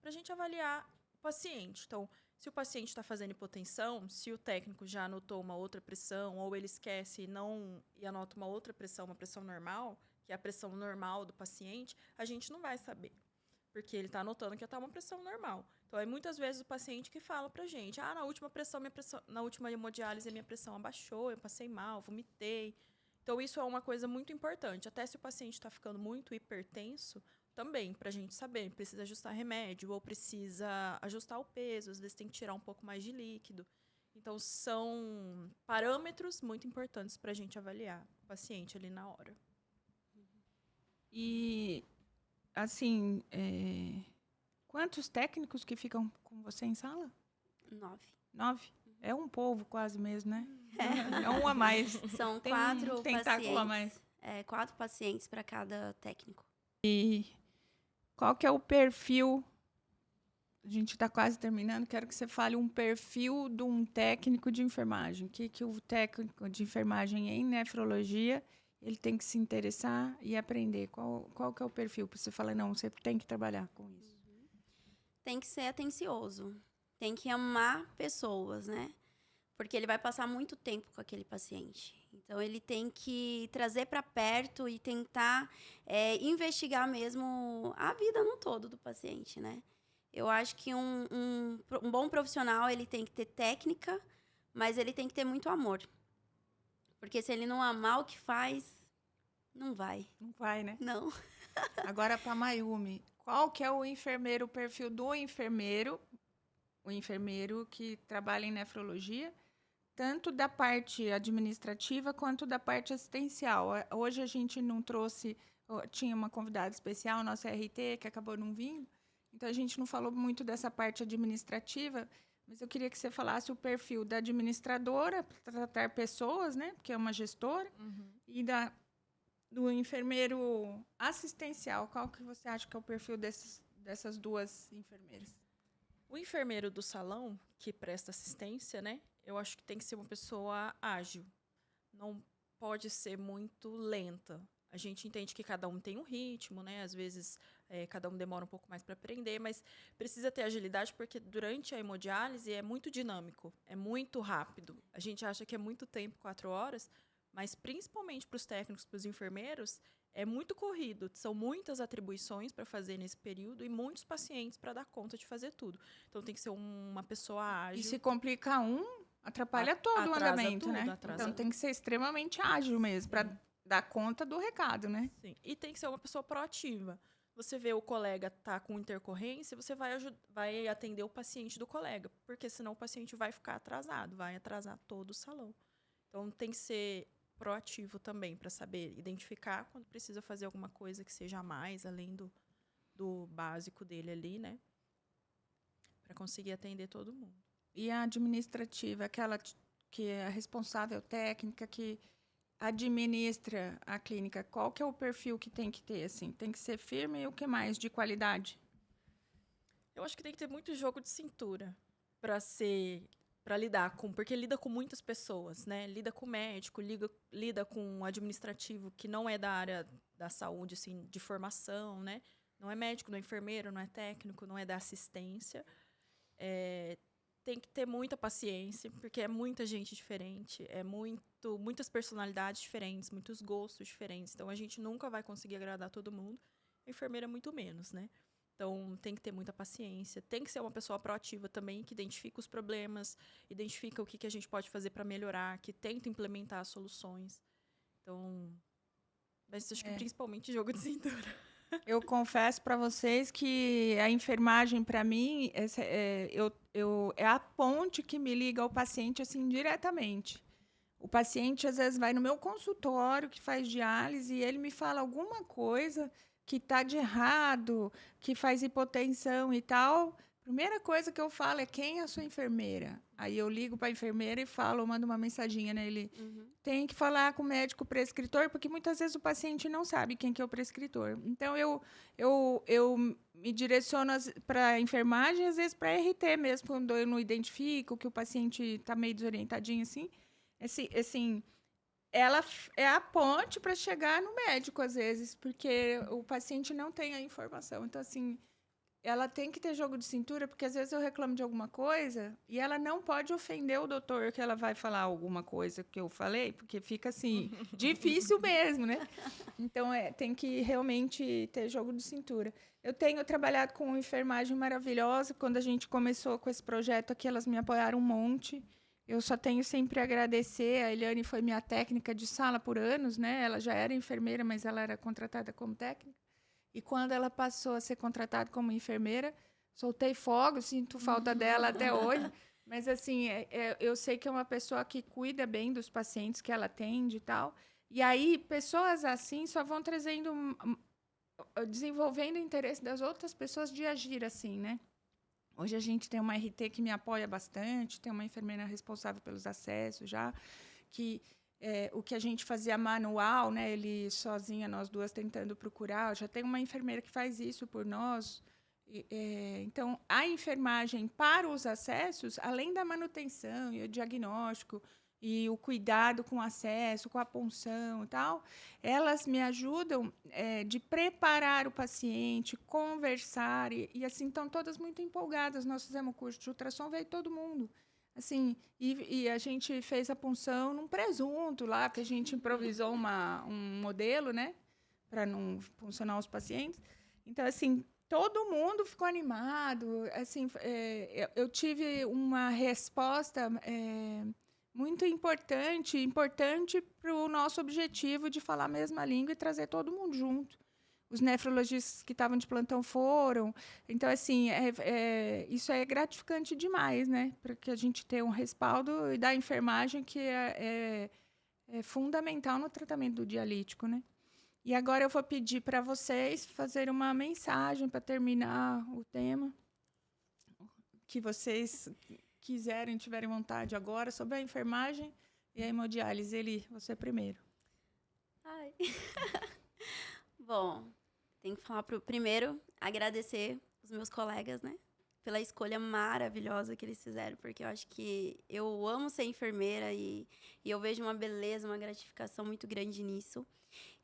para a gente avaliar o paciente. Então, se o paciente está fazendo hipotensão, se o técnico já anotou uma outra pressão, ou ele esquece e anota uma outra pressão, uma pressão normal, que é a pressão normal do paciente, a gente não vai saber. Porque ele está anotando que está uma pressão normal. Então, é muitas vezes o paciente que fala para a gente, na última na última hemodiálise, a minha pressão abaixou, eu passei mal, vomitei. Então, isso é uma coisa muito importante. Até se o paciente está ficando muito hipertenso, também, para a gente saber, precisa ajustar remédio, ou precisa ajustar o peso, às vezes tem que tirar um pouco mais de líquido. Então, são parâmetros muito importantes para a gente avaliar o paciente ali na hora. E, assim, quantos técnicos que ficam com você em sala? 9. 9? É um povo quase mesmo, né? É um a mais. São Tem 4 um tentáculo a mais. pacientes. 4 pacientes para cada técnico. E qual que é o perfil? A gente está quase terminando. Quero que você fale um perfil de um técnico de enfermagem. O que o técnico de enfermagem em nefrologia ele tem que se interessar e aprender? Qual que é o perfil? Para você falar, não, você tem que trabalhar com isso. Tem que ser atencioso. Tem que amar pessoas, né? Porque ele vai passar muito tempo com aquele paciente. Então, ele tem que trazer para perto e tentar investigar mesmo a vida no todo do paciente, né? Eu acho que um bom profissional, ele tem que ter técnica, mas ele tem que ter muito amor. Porque se ele não amar o que faz, não vai. Não vai, né? Não. Agora, para a Mayumi, qual que é o perfil do enfermeiro, o enfermeiro que trabalha em nefrologia, tanto da parte administrativa quanto da parte assistencial? Hoje a gente não trouxe, tinha uma convidada especial, nossa RT, que acabou não vindo, então a gente não falou muito dessa parte administrativa, mas eu queria que você falasse o perfil da administradora, para tratar pessoas, né, porque é uma gestora, e do enfermeiro assistencial. Qual que você acha que é o perfil dessas duas enfermeiras? O enfermeiro do salão, que presta assistência, né? Eu acho que tem que ser uma pessoa ágil. Não pode ser muito lenta. A gente entende que cada um tem um ritmo, né? Às vezes, cada um demora um pouco mais para aprender, mas precisa ter agilidade porque durante a hemodiálise é muito dinâmico, é muito rápido. A gente acha que é muito tempo, 4 horas, mas principalmente para os técnicos, para os enfermeiros, é muito corrido. São muitas atribuições para fazer nesse período e muitos pacientes para dar conta de fazer tudo. Então, tem que ser uma pessoa ágil. E se complica atrapalha todo o andamento, né? Então, tem que ser extremamente ágil mesmo, para dar conta do recado, né? Sim. E tem que ser uma pessoa proativa. Você vê o colega tá com intercorrência, você vai atender o paciente do colega, porque senão o paciente vai ficar atrasado, vai atrasar todo o salão. Então, tem que ser proativo também, para saber identificar quando precisa fazer alguma coisa que seja a mais, além do básico dele ali, né? Para conseguir atender todo mundo. E a administrativa, aquela que é a responsável técnica, que administra a clínica, qual que é o perfil que tem que ter, assim? Tem que ser firme e o que mais de qualidade? Eu acho que tem que ter muito jogo de cintura para lidar com, porque lida com muitas pessoas, né? Lida com o médico, lida com o administrativo que não é da área da saúde, assim, de formação, né? Não é médico, não é enfermeiro, não é técnico, não é da assistência. tem que ter muita paciência, porque é muita gente diferente, muitas personalidades diferentes, muitos gostos diferentes. Então, a gente nunca vai conseguir agradar todo mundo. A enfermeira, muito menos, né? Então, tem que ter muita paciência. Tem que ser uma pessoa proativa também, que identifica os problemas, identifica o que a gente pode fazer para melhorar, que tenta implementar soluções. Então, mas acho que principalmente jogo de cintura. Eu confesso para vocês que a enfermagem, para mim, é a ponte que me liga ao paciente assim diretamente. O paciente, às vezes, vai no meu consultório, que faz diálise, e ele me fala alguma coisa que está de errado, que faz hipotensão e tal. Primeira coisa que eu falo é quem é a sua enfermeira. Aí eu ligo para a enfermeira e falo, mando uma mensaginha nele. Tem que falar com o médico prescritor, porque muitas vezes o paciente não sabe quem que é o prescritor. Então, eu me direciono para a enfermagem, às vezes para a RT mesmo, quando eu não identifico que o paciente está meio desorientadinho assim. Assim, ela é a ponte para chegar no médico, às vezes, porque o paciente não tem a informação. Então, assim, ela tem que ter jogo de cintura, porque às vezes eu reclamo de alguma coisa e ela não pode ofender o doutor que ela vai falar alguma coisa que eu falei, porque fica, assim, difícil mesmo, né? Então, tem que realmente ter jogo de cintura. Eu tenho trabalhado com enfermagem maravilhosa. Quando a gente começou com esse projeto aqui, elas me apoiaram um monte. Eu só tenho sempre a agradecer. A Eliane foi minha técnica de sala por anos, né? Ela já era enfermeira, mas ela era contratada como técnica. E quando ela passou a ser contratada como enfermeira, soltei fogo, sinto falta dela até hoje. Mas, assim, eu sei que é uma pessoa que cuida bem dos pacientes que ela atende e tal. E aí, pessoas assim só vão desenvolvendo o interesse das outras pessoas de agir assim, né? Hoje a gente tem uma RT que me apoia bastante, tem uma enfermeira responsável pelos acessos já, que o que a gente fazia manual, né, ele sozinha, nós duas tentando procurar, já tem uma enfermeira que faz isso por nós. Então, a enfermagem para os acessos, além da manutenção e o diagnóstico e o cuidado com o acesso, com a punção e tal, elas me ajudam de preparar o paciente, conversar, e assim, estão todas muito empolgadas. Nós fizemos o curso de ultrassom, veio todo mundo. Assim, e a gente fez a punção num presunto lá, que a gente improvisou um modelo, né, para não puncionar os pacientes. Então, assim, todo mundo ficou animado. Assim, eu tive uma resposta muito importante para o nosso objetivo de falar a mesma língua e trazer todo mundo junto. Os nefrologistas que estavam de plantão foram. Então, assim, isso é gratificante demais, né? Porque a gente ter um respaldo e da enfermagem que é fundamental no tratamento do dialítico, né? E agora eu vou pedir para vocês fazerem uma mensagem para terminar o tema, que vocês quiserem, tiverem vontade agora, sobre a enfermagem e a hemodiálise. Eli, você primeiro. Ai. Bom, tenho que falar primeiro, agradecer os meus colegas, né? Pela escolha maravilhosa que eles fizeram, porque eu acho que eu amo ser enfermeira e eu vejo uma beleza, uma gratificação muito grande nisso.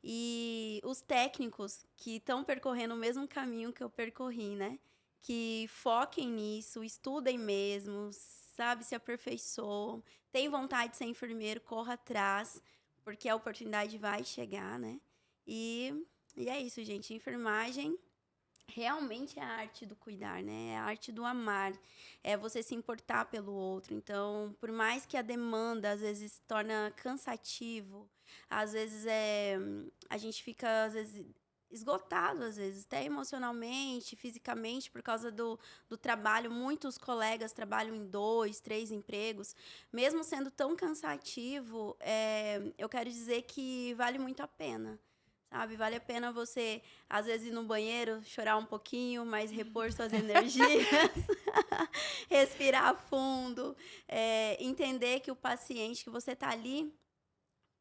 E os técnicos que estão percorrendo o mesmo caminho que eu percorri, né? Que foquem nisso, estudem mesmo, sabe? Se aperfeiçoam, tem vontade de ser enfermeiro, corra atrás, porque a oportunidade vai chegar, né? E é isso, gente. Enfermagem realmente é a arte do cuidar, né? É a arte do amar. É você se importar pelo outro. Então, por mais que a demanda, às vezes, se torna cansativo, às vezes, a gente fica, às vezes, esgotado, às vezes, até emocionalmente, fisicamente, por causa do trabalho. Muitos colegas trabalham em 2, 3 empregos. Mesmo sendo tão cansativo, eu quero dizer que vale muito a pena. Sabe? Vale a pena você, às vezes, ir no banheiro, chorar um pouquinho, mas repor suas energias, respirar fundo, entender que o paciente, que você está ali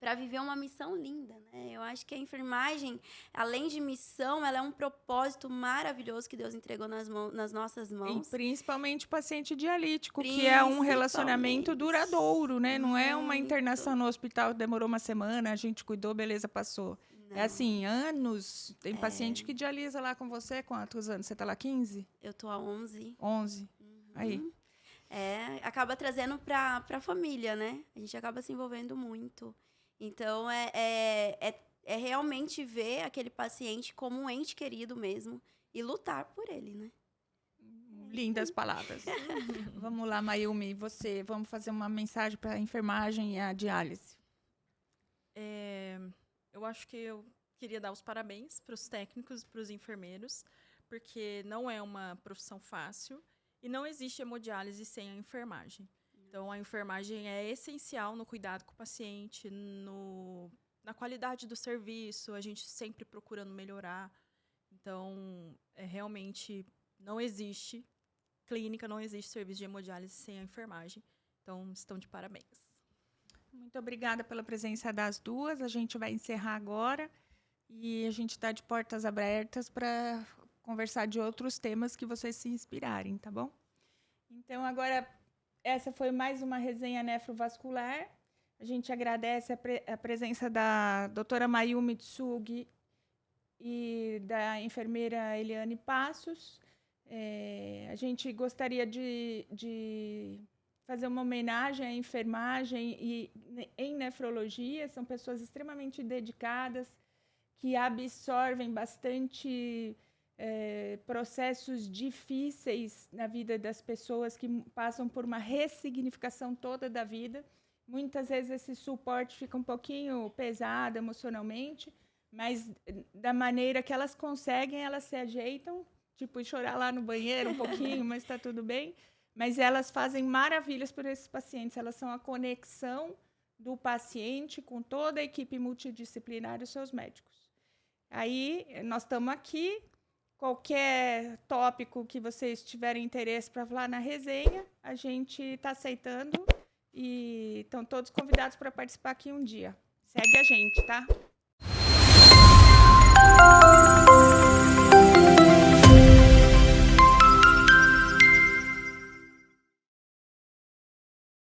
para viver uma missão linda, né? Eu acho que a enfermagem, além de missão, ela é um propósito maravilhoso que Deus entregou nas nossas mãos. E principalmente o paciente dialítico, que é um relacionamento duradouro, né? Não é uma internação no hospital, demorou uma semana, a gente cuidou, beleza, passou. Não. É assim, anos. Tem paciente que dialisa lá com você, quantos anos? Você está lá 15? Eu tô há 11. 11. Aí. acaba trazendo para a família, né? A gente acaba se envolvendo muito. Então, é realmente ver aquele paciente como um ente querido mesmo e lutar por ele, né? Lindas palavras. Vamos lá, Mayumi, você. Vamos fazer uma mensagem para a enfermagem e a diálise. Eu acho que eu queria dar os parabéns para os técnicos, para os enfermeiros, porque não é uma profissão fácil e não existe hemodiálise sem a enfermagem. Então, a enfermagem é essencial no cuidado com o paciente, na qualidade do serviço, a gente sempre procurando melhorar. Então, realmente não existe clínica, não existe serviço de hemodiálise sem a enfermagem. Então, estão de parabéns. Muito obrigada pela presença das duas. A gente vai encerrar agora e a gente está de portas abertas para conversar de outros temas que vocês se inspirarem, tá bom? Então, essa foi mais uma resenha nefrovascular. A gente agradece a presença da doutora Mayumi Tsugi e da enfermeira Eliane Passos. A gente gostaria de fazer uma homenagem à enfermagem e em nefrologia. São pessoas extremamente dedicadas, que absorvem bastante processos difíceis na vida das pessoas, que passam por uma ressignificação toda da vida. Muitas vezes esse suporte fica um pouquinho pesado emocionalmente, mas da maneira que elas conseguem, elas se ajeitam, tipo, chorar lá no banheiro um pouquinho, mas está tudo bem. Mas elas fazem maravilhas por esses pacientes. Elas são a conexão do paciente com toda a equipe multidisciplinar e os seus médicos. Aí, nós estamos aqui. Qualquer tópico que vocês tiverem interesse para falar na resenha, a gente está aceitando. E estão todos convidados para participar aqui um dia. Segue a gente, tá?